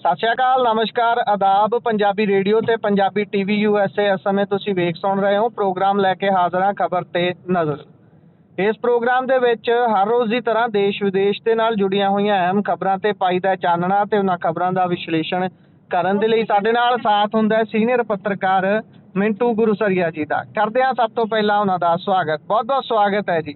ਸਤਿ ਸ਼੍ਰੀ ਅਕਾਲ, ਨਮਸਕਾਰ, ਆਦਾਬ। ਪੰਜਾਬੀ ਰੇਡੀਓ ਤੇ ਪੰਜਾਬੀ ਟੀਵੀ USA ਇਸ ਸਮੇਂ ਤੁਸੀਂ ਵੇਖ ਸੁਣ ਰਹੇ ਹੋ ਪ੍ਰੋਗਰਾਮ ਲੈ ਕੇ ਹਾਜ਼ਰ ਹਾਂ ਖਬਰ ਤੇ ਨਜ਼ਰ। ਇਸ ਪ੍ਰੋਗਰਾਮ ਦੇ ਵਿੱਚ ਹਰ ਰੋਜ਼ ਦੀ ਤਰ੍ਹਾਂ ਦੇਸ਼ ਵਿਦੇਸ਼ ਦੇ ਨਾਲ ਜੁੜੀਆਂ ਹੋਈਆਂ ਅਹਿਮ ਖਬਰਾਂ ਤੇ ਪਾਈਦਾ ਚਾਨਣਾ ਤੇ ਉਹਨਾਂ ਖਬਰਾਂ ਦਾ ਵਿਸ਼ਲੇਸ਼ਣ ਕਰਨ ਦੇ ਲਈ ਸਾਡੇ ਨਾਲ ਸਾਥ ਹੁੰਦਾ ਹੈ ਸੀਨੀਅਰ ਪੱਤਰਕਾਰ ਮਿੰਟੂ ਗੁਰਸਰੀਆ ਜੀ ਦਾ। ਕਰਦੇ ਹਾਂ ਸਭ ਤੋਂ ਪਹਿਲਾਂ ਉਹਨਾਂ ਦਾ ਸਵਾਗਤ। ਬਹੁਤ ਬਹੁਤ ਸਵਾਗਤ ਹੈ ਜੀ।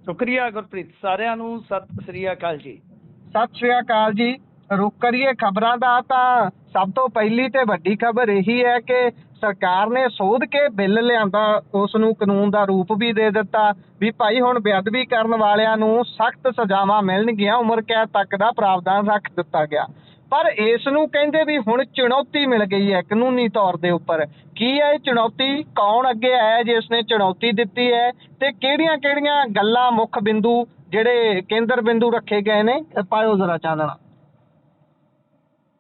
ਸ਼ੁਕਰੀਆ ਗੁਰਪ੍ਰੀਤ। ਸਾਰਿਆਂ ਨੂੰ ਸਤਿ ਸ੍ਰੀ ਅਕਾਲ ਜੀ। ਸਤਿ ਸ਼੍ਰੀ ਅਕਾਲ ਜੀ। ਰੁਕ ਕਰੀਏ ਖਬਰਾਂ ਦਾ ਤਾਂ ਸਭ ਤੋਂ ਪਹਿਲੀ ਤੇ ਵੱਡੀ ਖਬਰ ਇਹੀ ਹੈ ਕਿ ਸਰਕਾਰ ਨੇ ਸੋਧ ਕੇ ਬਿੱਲ ਲਿਆਂਦਾ, ਉਸ ਨੂੰ ਕਾਨੂੰਨ ਦਾ ਰੂਪ ਵੀ ਦੇ ਦਿੱਤਾ ਵੀ ਭਾਈ ਹੁਣ ਬੇਅਦਬੀ ਕਰਨ ਵਾਲਿਆਂ ਨੂੰ ਸਖਤ ਸਜ਼ਾਵਾਂ ਮਿਲਣਗੀਆਂ, ਉਮਰ ਕੈਦ ਤੱਕ ਦਾ ਪ੍ਰਾਵਧਾਨ ਰੱਖ ਦਿੱਤਾ ਗਿਆ। ਪਰ ਇਸ ਨੂੰ ਕਹਿੰਦੇ ਵੀ ਹੁਣ ਚੁਣੌਤੀ ਮਿਲ ਗਈ ਹੈ ਕਾਨੂੰਨੀ ਤੌਰ ਦੇ ਉੱਪਰ। ਕੀ ਹੈ ਇਹ ਚੁਣੌਤੀ? ਕੌਣ ਅੱਗੇ ਆਇਆ ਜਿਸ ਨੇ ਚੁਣੌਤੀ ਦਿੱਤੀ ਹੈ ਤੇ ਕਿਹੜੀਆਂ ਗੱਲਾਂ ਮੁੱਖ ਬਿੰਦੂ ਜਿਹੜੇ ਕੇਂਦਰ ਬਿੰਦੂ ਰੱਖੇ ਗਏ ਨੇ, ਪਾਇਓ ਜ਼ਰਾ ਚਾਨਣਾ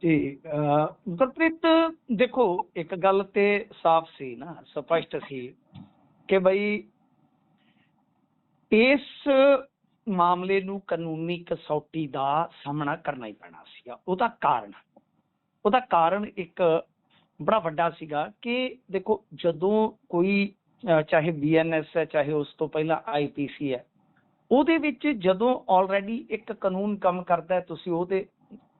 ਜੀ। ਗੁਰਪ੍ਰੀਤ ਦੇਖੋ, ਇੱਕ ਗੱਲ ਤੇ ਸਾਫ਼ ਸੀ ਨਾ, ਸਪਸ਼ਟ ਸੀ ਕਿ ਬਈ ਇਸ ਮਾਮਲੇ ਨੂੰ ਕਾਨੂੰਨੀ ਕਸੌਟੀ ਦਾ ਸਾਹਮਣਾ ਕਰਨਾ ਹੀ ਪੈਣਾ ਸੀਗਾ। ਉਹਦਾ ਕਾਰਨ ਇੱਕ ਬੜਾ ਵੱਡਾ ਸੀਗਾ ਕਿ ਦੇਖੋ, ਜਦੋਂ ਕੋਈ ਚਾਹੇ BNS ਹੈ, ਚਾਹੇ ਉਸ ਤੋਂ ਪਹਿਲਾਂ IPC ਹੈ, ਉਹਦੇ ਵਿੱਚ ਜਦੋਂ ਆਲਰੇਡੀ ਇੱਕ ਕਾਨੂੰਨ ਕੰਮ ਕਰਦਾ ਹੈ, ਤੁਸੀਂ ਉਹਦੇ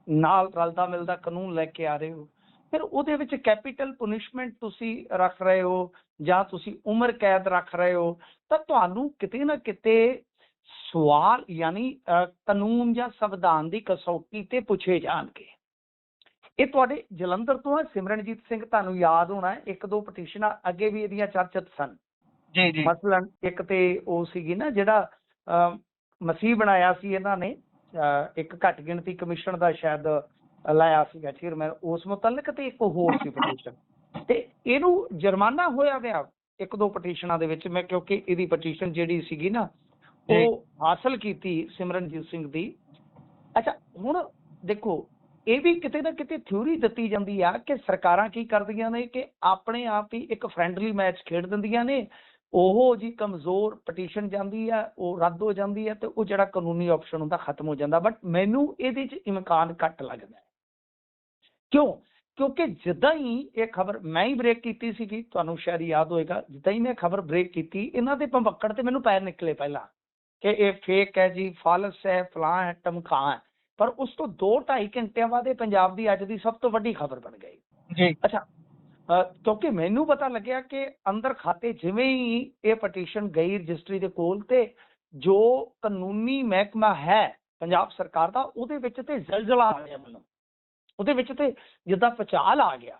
ਨਾਲ ਰਲਦਾ ਮਿਲਦਾ ਕਾਨੂੰਨ ਲੈ ਕੇ ਆ ਰਹੇ ਹੋ, ਫਿਰ ਉਹਦੇ ਵਿੱਚ ਕੈਪੀਟਲ ਪੁਨਿਸ਼ਮੈਂਟ ਤੁਸੀਂ ਰੱਖ ਰਹੇ ਹੋ ਜਾਂ ਤੁਸੀਂ ਉਮਰ ਕੈਦ ਰੱਖ ਰਹੇ ਹੋ, ਤਾਂ ਤੁਹਾਨੂੰ ਕਿਤੇ ਨਾ ਕਿਤੇ ਸਵਾਲ ਯਾਨੀ ਕਾਨੂੰਨ ਜਾਂ ਸੰਵਿਧਾਨ ਦੀ ਕਸੌਟੀ ਤੇ ਪੁੱਛੇ ਜਾਣਗੇ। ਇਹ ਤੁਹਾਡੇ ਜਲੰਧਰ ਤੋਂ ਹੈ ਸਿਮਰਨਜੀਤ ਸਿੰਘ, ਤੁਹਾਨੂੰ ਯਾਦ ਹੋਣਾ ਇੱਕ ਦੋ ਪਟੀਸ਼ਨਾਂ ਅੱਗੇ ਵੀ ਇਹਦੀਆਂ ਚਰਚਿਤ ਸਨ। ਜੀ ਜੀ। ਮਸਲਨ ਇੱਕ ਤੇ ਉਹ ਸੀਗੀ ਨਾ ਜਿਹੜਾ ਮਸੀਹ ਬਣਾਇਆ ਸੀ ਇਹਨਾਂ ਨੇ, ਇੱਕ ਘੱਟ ਗਿਣਤੀ ਕਮਿਸ਼ਨ ਦਾ ਸ਼ਾਇਦ ਲਾਇਆ ਸੀਗਾ ਚੇਅਰਮੈਨ, ਉਸ ਮੁਤਲਕ, ਤੇ ਇੱਕ ਹੋਰ ਸੀ ਪਟੀਸ਼ਨ, ਤੇ ਇਹਨੂੰ ਜੁਰਮਾਨਾ ਹੋਇਆ ਗਿਆ ਇੱਕ ਦੋ ਪਟੀਸ਼ਨਾਂ ਦੇ ਵਿੱਚ। ਮੈਂ ਕਿਉਂਕਿ ਇਹਦੀ ਪਟੀਸ਼ਨ ਜਿਹੜੀ ਸੀਗੀ ਨਾ ਉਹ ਹਾਸਲ ਕੀਤੀ ਸਿਮਰਨਜੀਤ ਸਿੰਘ ਦੀ। ਅੱਛਾ, ਹੁਣ ਦੇਖੋ, ਇਹ ਵੀ ਕਿਤੇ ਨਾ ਕਿਤੇ ਥਿਊਰੀ ਦਿੱਤੀ ਜਾਂਦੀ ਆ ਕਿ ਸਰਕਾਰਾਂ ਕੀ ਕਰਦੀਆਂ ਨੇ ਕਿ ਆਪਣੇ ਆਪ ਹੀ ਇੱਕ ਫਰੈਂਡਲੀ ਮੈਚ ਖੇਡ ਦਿੰਦੀਆਂ ਨੇ। ਉਹ ਜੀ ਕਮਜ਼ੋਰ ਪਟੀਸ਼ਨ ਜਾਂਦੀ ਆ, ਉਹ ਰੱਦ ਹੋ ਜਾਂਦੀ ਹੈ, ਤੇ ਉਹ ਜਿਹੜਾ ਕਾਨੂੰਨੀ ਆਪਸ਼ਨ ਹੁੰਦਾ ਖਤਮ ਹੋ ਜਾਂਦਾ। ਬਟ ਮੈਨੂੰ ਇਹਦੇ 'ਚ ਇਮਕਾਨ ਘੱਟ ਲੱਗਦਾ। ਕਿਉਂ? ਕਿਉਂਕਿ ਜਿੱਦਾਂ ਹੀ ਇਹ ਖਬਰ ਮੈਂ ਹੀ ਬ੍ਰੇਕ ਕੀਤੀ ਸੀਗੀ, ਤੁਹਾਨੂੰ ਸ਼ਾਇਦ ਯਾਦ ਹੋਏਗਾ, ਜਿੱਦਾਂ ਹੀ ਮੈਂ ਖਬਰ ਬ੍ਰੇਕ ਕੀਤੀ, ਇਹਨਾਂ ਦੇ ਭੰਬੱਕੜ ਤੇ ਮੈਨੂੰ ਪੈਰ ਨਿਕਲੇ ਪਹਿਲਾਂ ਕਿ ਇਹ ਫੇਕ ਹੈ ਜੀ, ਫਾਲਸ ਹੈ, ਫਲਾਂ ਹੈ, ਟਮਕਾਂ ਹੈ। ਪਰ ਉਸ ਤੋਂ 2-2.5 ਘੰਟਿਆਂ ਬਾਅਦ ਇਹ ਪੰਜਾਬ ਦੀ ਅੱਜ ਦੀ ਸਭ ਤੋਂ ਵੱਡੀ ਖਬਰ ਬਣ ਗਈ ਜੀ। ਅੱਛਾ, ਕਿਉਂਕਿ ਮੈਨੂੰ ਪਤਾ ਲੱਗਿਆ ਕਿ ਅੰਦਰ ਖਾਤੇ ਜਿਵੇਂ ਹੀ ਇਹ ਪਟੀਸ਼ਨ ਗਈ ਰਜਿਸਟਰੀ ਦੇ ਕੋਲ, ਤੇ ਜੋ ਕਾਨੂੰਨੀ ਮਹਿਕਮਾ ਹੈ ਪੰਜਾਬ ਸਰਕਾਰ ਦਾ, ਉਹਦੇ ਵਿੱਚ ਤੇ ਜ਼ਲਜ਼ਲਾ ਆ ਗਿਆ ਮੈਨੂੰ, ਉਹਦੇ ਵਿੱਚ ਤੇ ਜਿੱਦਾਂ ਭੁਚਾਲ ਆ ਗਿਆ।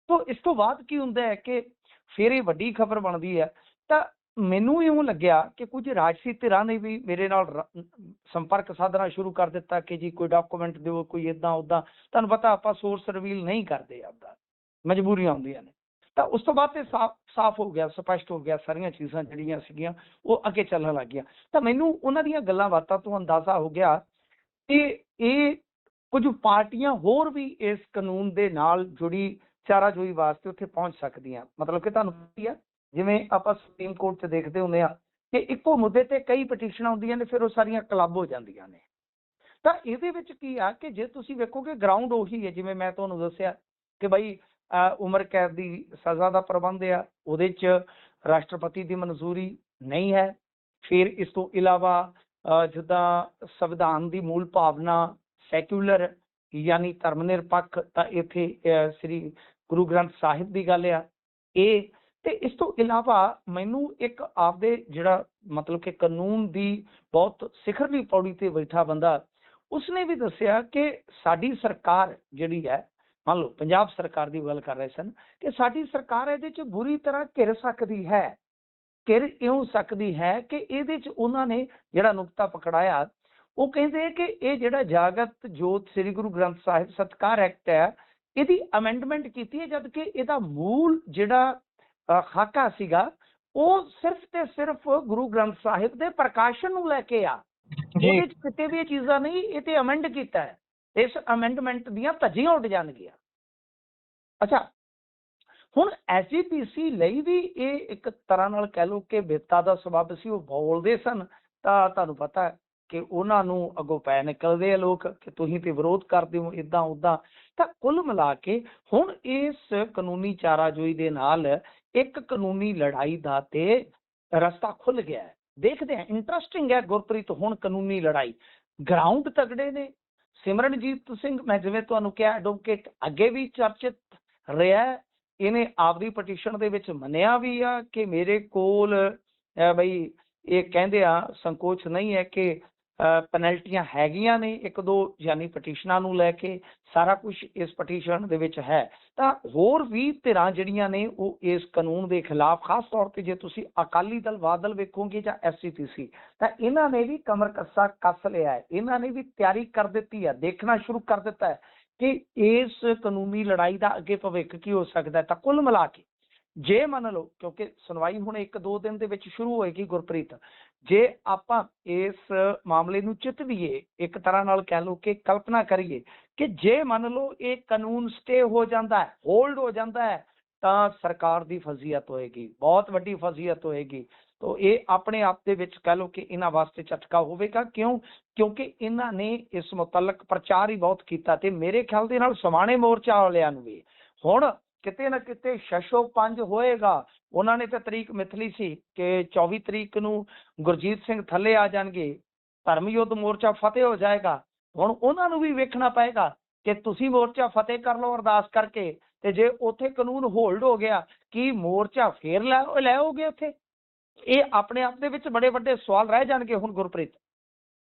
ਤਾਂ ਇਸ ਤੋਂ ਬਾਅਦ ਕੀ ਹੁੰਦਾ ਹੈ ਕਿ ਫਿਰ ਇਹ ਵੱਡੀ ਖਬਰ ਬਣਦੀ ਹੈ। ਤਾਂ ਮੈਨੂੰ ਇਉਂ ਲੱਗਿਆ ਕਿ ਕੁਝ ਰਾਜਸੀ ਧਿਰਾਂ ਨੇ ਵੀ ਮੇਰੇ ਨਾਲ ਸੰਪਰਕ ਸਾਧਨਾ ਸ਼ੁਰੂ ਕਰ ਦਿੱਤਾ ਕਿ ਜੀ ਕੋਈ ਡਾਕੂਮੈਂਟ ਦਿਓ, ਕੋਈ ਇੱਦਾਂ ਉੱਦਾਂ। ਤੁਹਾਨੂੰ ਪਤਾ ਆਪਾਂ ਸੋਰਸ ਰਿਵੀਲ ਨਹੀਂ ਕਰਦੇ, ਆਪਦਾ ਮਜਬੂਰੀਆਂ ਹੁੰਦੀਆਂ ਨੇ। ਤਾਂ ਉਸ ਤੋਂ ਬਾਅਦ ਤੇ ਸਾਫ਼ ਹੋ ਗਿਆ, ਸਪਸ਼ਟ ਹੋ ਗਿਆ, ਸਾਰੀਆਂ ਚੀਜ਼ਾਂ ਜਿਹੜੀਆਂ ਸੀਗੀਆਂ ਉਹ ਅੱਗੇ ਚੱਲਣ ਲੱਗ ਗਈਆਂ। ਤਾਂ ਮੈਨੂੰ ਉਹਨਾਂ ਦੀਆਂ ਗੱਲਾਂ ਬਾਤਾਂ ਤੋਂ ਅੰਦਾਜ਼ਾ ਹੋ ਗਿਆ ਕਿ ਇਹ ਕੁਝ ਪਾਰਟੀਆਂ ਹੋਰ ਵੀ ਇਸ ਕਾਨੂੰਨ ਦੇ ਨਾਲ ਜੁੜੀ ਚਾਰਾਜੋਈ ਵਾਸਤੇ ਉੱਥੇ ਪਹੁੰਚ ਸਕਦੀਆਂ। ਮਤਲਬ ਕਿ ਤੁਹਾਨੂੰ ਪਤਾ ਆ, ਜਿਵੇਂ ਆਪਾਂ ਸੁਪਰੀਮ ਕੋਰਟ 'ਚ ਦੇਖਦੇ ਹੁੰਦੇ ਆ ਕਿ ਇੱਕੋ ਮੁੱਦੇ ਤੇ ਕਈ ਪਟੀਸ਼ਨਾਂ ਹੁੰਦੀਆਂ ਨੇ, ਫਿਰ ਉਹ ਸਾਰੀਆਂ ਕਲੱਬ ਹੋ ਜਾਂਦੀਆਂ ਨੇ। ਤਾਂ ਇਹਦੇ ਵਿੱਚ ਕੀ ਆ ਕਿ ਜੇ ਤੁਸੀਂ ਵੇਖੋਗੇ ਗਰਾਊਂਡ ਉਹੀ ਹੈ, ਜਿਵੇਂ ਮੈਂ ਤੁਹਾਨੂੰ ਦੱਸਿਆ ਕਿ ਬਈ ਉਮਰ ਕੈਦ ਦੀ ਸਜ਼ਾ ਦਾ ਪ੍ਰਬੰਧ ਆ, ਉਹਦੇ 'ਚ ਰਾਸ਼ਟਰਪਤੀ ਦੀ ਮਨਜ਼ੂਰੀ ਨਹੀਂ ਹੈ। ਫਿਰ ਇਸ ਤੋਂ ਇਲਾਵਾ ਜਿੱਦਾਂ ਸੰਵਿਧਾਨ ਦੀ ਮੂਲ ਭਾਵਨਾ ਸੈਕੂਲਰ ਯਾਨੀ ਧਰਮ ਨਿਰਪੱਖ, ਤਾਂ ਇੱਥੇ ਸ੍ਰੀ ਗੁਰੂ ਗ੍ਰੰਥ ਸਾਹਿਬ ਦੀ ਗੱਲ ਆ ਇਹ। ਤੇ ਇਸ ਤੋਂ ਇਲਾਵਾ ਮੈਨੂੰ ਇੱਕ ਆਪਦੇ ਜਿਹੜਾ ਮਤਲਬ ਕਿ ਕਾਨੂੰਨ ਦੀ ਬਹੁਤ ਸਿਖਰਲੀ ਪੌੜੀ ਤੇ ਬੈਠਾ ਬੰਦਾ, ਉਸਨੇ ਵੀ ਦੱਸਿਆ ਕਿ ਸਾਡੀ ਸਰਕਾਰ ਜਿਹੜੀ ਹੈ, ਮੰਨ ਲਓ ਪੰਜਾਬ ਸਰਕਾਰ ਦੀ ਗੱਲ ਕਰ ਰਹੇ ਸਨ, ਕਿ ਸਾਡੀ ਸਰਕਾਰ ਇਹਦੇ 'ਚ ਬੁਰੀ ਤਰ੍ਹਾਂ ਘਿਰ ਸਕਦੀ ਹੈ। ਘਿਰ ਇਉਂ ਸਕਦੀ ਹੈ ਕਿ ਇਹਦੇ 'ਚ ਉਹਨਾਂ ਨੇ ਜਿਹੜਾ ਨੁਕਤਾ ਪਕੜਾਇਆ, ਉਹ ਕਹਿੰਦੇ ਕਿ ਇਹ ਜਿਹੜਾ ਜਾਗਤ ਜੋਤ ਸ੍ਰੀ ਗੁਰੂ ਗ੍ਰੰਥ ਸਾਹਿਬ ਸਤਿਕਾਰ ਐਕਟ ਹੈ, ਇਹਦੀ ਅਮੈਂਡਮੈਂਟ ਕੀਤੀ ਹੈ, ਜਦ ਕਿ ਇਹਦਾ ਮੂਲ ਜਿਹੜਾ ਖਾਕਾ ਸੀਗਾ ਉਹ ਸਿਰਫ ਤੇ ਸਿਰਫ ਗੁਰੂ ਗ੍ਰੰਥ ਸਾਹਿਬ ਦੇ ਪ੍ਰਕਾਸ਼ਨ ਨੂੰ ਲੈ ਕੇ ਆ। ਉਹਦੇ 'ਚ ਕਿਤੇ ਵੀ ਇਹ ਚੀਜ਼ਾਂ ਨਹੀਂ, ਇਹ ਤੇ ਅਮੈਂਡ ਕੀਤਾ ਹੈ। ਇਸ ਅਮੈਂਡਮੈਂਟ ਦੀਆਂ ਧੱਜੀਆਂ ਉੱਡ ਜਾਣਗੀਆਂ। ਅੱਛਾ, ਹੁਣ SGPC ਲਈ ਵੀ ਇਹ ਇੱਕ ਤਰ੍ਹਾਂ ਨਾਲ ਕਹਿ ਲਓ ਕਿ ਬਿਪਤਾ ਦਾ ਸਬੱਬ ਸੀ। ਉਹ ਬੋਲਦੇ ਸਨ, ਤਾਂ ਤੁਹਾਨੂੰ ਪਤਾ ਕਿ ਉਹਨਾਂ ਨੂੰ ਅੱਗੋਂ ਪੈ ਨਿਕਲਦੇ ਆ ਲੋਕ ਕਿ ਤੁਸੀਂ ਤੇ ਵਿਰੋਧ ਕਰਦੇ ਹੋ ਇਦਾਂ ਉਦਾਂ। ਤਾਂ ਕੁੱਲ ਮਿਲਾ ਕੇ ਹੁਣ ਇਸ ਕਾਨੂੰਨੀ ਚਾਰਾਜੋਈ ਦੇ ਨਾਲ ਇੱਕ ਕਾਨੂੰਨੀ ਲੜਾਈ ਦਾ ਤੇ ਰਸਤਾ ਖੁੱਲ ਗਿਆ ਹੈ। ਦੇਖਦੇ ਹਾਂ, ਇੰਟਰਸਟਿੰਗ ਹੈ ਗੁਰਪ੍ਰੀਤ। ਹੁਣ ਕਾਨੂੰਨੀ ਲੜਾਈ, ਗਰਾਊਂਡ ਤਗੜੇ ਨੇ। ਸਿਮਰਨਜੀਤ ਸਿੰਘ, ਮੈਂ ਜਿਵੇਂ ਤੁਹਾਨੂੰ ਕਿਹਾ ਐਡਵੋਕੇਟ, ਅੱਗੇ ਵੀ ਚਰਚਿਤ ਰਿਹਾ। ਇਹਨੇ ਆਪਦੀ ਪਟੀਸ਼ਨ ਦੇ ਵਿੱਚ ਮੰਨਿਆ ਵੀ ਆ ਕਿ ਮੇਰੇ ਕੋਲ ਬਈ ਇਹ ਕਹਿੰਦੇ ਆ ਸੰਕੋਚ ਨਹੀਂ ਹੈ ਕਿ ਪੈਨਲਟੀਆਂ ਹੈਗੀਆਂ ਨੇ ਇੱਕ ਦੋ, ਯਾਨੀ ਪਟੀਸ਼ਨਾਂ ਨੂੰ ਲੈ ਕੇ ਸਾਰਾ ਕੁਝ ਇਸ ਪਟੀਸ਼ਨ ਦੇ ਵਿੱਚ ਹੈ। ਤਾਂ ਹੋਰ ਵੀ ਧਿਰਾਂ ਜਿਹੜੀਆਂ ਨੇ ਉਹ ਇਸ ਕਾਨੂੰਨ ਦੇ ਖਿਲਾਫ, ਖਾਸ ਤੌਰ ਤੇ ਜੇ ਤੁਸੀਂ ਅਕਾਲੀ ਦਲ ਬਾਦਲ ਵੇਖੋਗੇ ਜਾਂ SCPC, ਤਾਂ ਇਹਨਾਂ ਨੇ ਵੀ ਕਮਰ ਕੱਸਾ ਕੱਸ ਲਿਆ ਹੈ। ਇਹਨਾਂ ਨੇ ਵੀ ਤਿਆਰੀ ਕਰ ਦਿੱਤੀ ਹੈ, ਦੇਖਣਾ ਸ਼ੁਰੂ ਕਰ ਦਿੱਤਾ ਹੈ ਕਿ ਇਸ ਕਾਨੂੰਨੀ ਲੜਾਈ ਦਾ ਅੱਗੇ ਭਵਿੱਖ ਕੀ ਹੋ ਸਕਦਾ ਹੈ। ਤਾਂ ਕੁੱਲ ਮਿਲਾ ਕੇ ਜੇ ਮੰਨ ਲਓ, ਕਿਉਂਕਿ ਸੁਣਵਾਈ ਹੁਣ 1-2 ਦਿਨ ਦੇ ਵਿੱਚ ਸ਼ੁਰੂ ਹੋਏਗੀ ਗੁਰਪ੍ਰੀਤ, ਜੇ ਆਪਾਂ ਇਸ ਮਾਮਲੇ ਨੂੰ ਚਿਤਵੀਏ, ਇੱਕ ਤਰ੍ਹਾਂ ਨਾਲ ਕਹਿ ਲਓ ਕਿ ਕਲਪਨਾ ਕਰੀਏ ਕਿ ਜੇ ਮੰਨ ਲਓ ਇਹ ਕਾਨੂੰਨ ਸਟੇ ਹੋ ਜਾਂਦਾ ਹੈ, ਹੋਲਡ ਹੋ ਜਾਂਦਾ ਹੈ, ਤਾਂ ਸਰਕਾਰ ਦੀ ਫਜ਼ੀਅਤ ਹੋਏਗੀ, ਬਹੁਤ ਵੱਡੀ ਫਜ਼ੀਅਤ ਹੋਏਗੀ। ਤਾਂ ਇਹ ਆਪਣੇ ਆਪ ਦੇ ਵਿੱਚ ਕਹਿ ਲਓ ਕਿ ਇਹਨਾਂ ਵਾਸਤੇ ਝਟਕਾ ਹੋਵੇਗਾ। ਕਿਉਂਕਿ ਇਹਨਾਂ ਨੇ ਇਸ ਮੁਤਲਕ ਪ੍ਰਚਾਰ ਹੀ ਬਹੁਤ ਕੀਤਾ, ਤੇ ਮੇਰੇ ਖਿਆਲ ਦੇ ਨਾਲ ਸਮਾਣੇ ਮੋਰਚਾ ਵਾਲਿਆਂ ਨੂੰ ਵੀ ਹੁਣ ਕਿਤੇ ਨਾ ਕਿਤੇ ਸ਼ਸ਼ੋ ਪੰਜ ਹੋਏਗਾ। ਉਹਨਾਂ ਨੇ ਤਾਂ ਤਰੀਕ ਮਿਥਲੀ ਸੀ ਕਿ 24 ਤਰੀਕ ਨੂੰ ਗੁਰਜੀਤ ਸਿੰਘ ਥੱਲੇ ਆ ਜਾਣਗੇ, ਧਰਮ ਯੁੱਧ ਮੋਰਚਾ ਫਤਿਹ ਹੋ ਜਾਏਗਾ। ਹੁਣ ਉਹਨਾਂ ਨੂੰ ਵੀ ਵੇਖਣਾ ਪਏਗਾ ਕਿ ਤੁਸੀਂ ਮੋਰਚਾ ਫਤਿਹ ਕਰ ਲਓ ਅਰਦਾਸ ਕਰਕੇ, ਤੇ ਜੇ ਉੱਥੇ ਕਾਨੂੰਨ ਹੋਲਡ ਹੋ ਗਿਆ, ਕੀ ਮੋਰਚਾ ਫੇਰ ਲੈਓਗੇ ਉੱਥੇ? ਇਹ ਆਪਣੇ ਆਪ ਦੇ ਵਿੱਚ ਬੜੇ ਵੱਡੇ ਸਵਾਲ ਰਹਿ ਜਾਣਗੇ ਹੁਣ ਗੁਰਪ੍ਰੀਤ।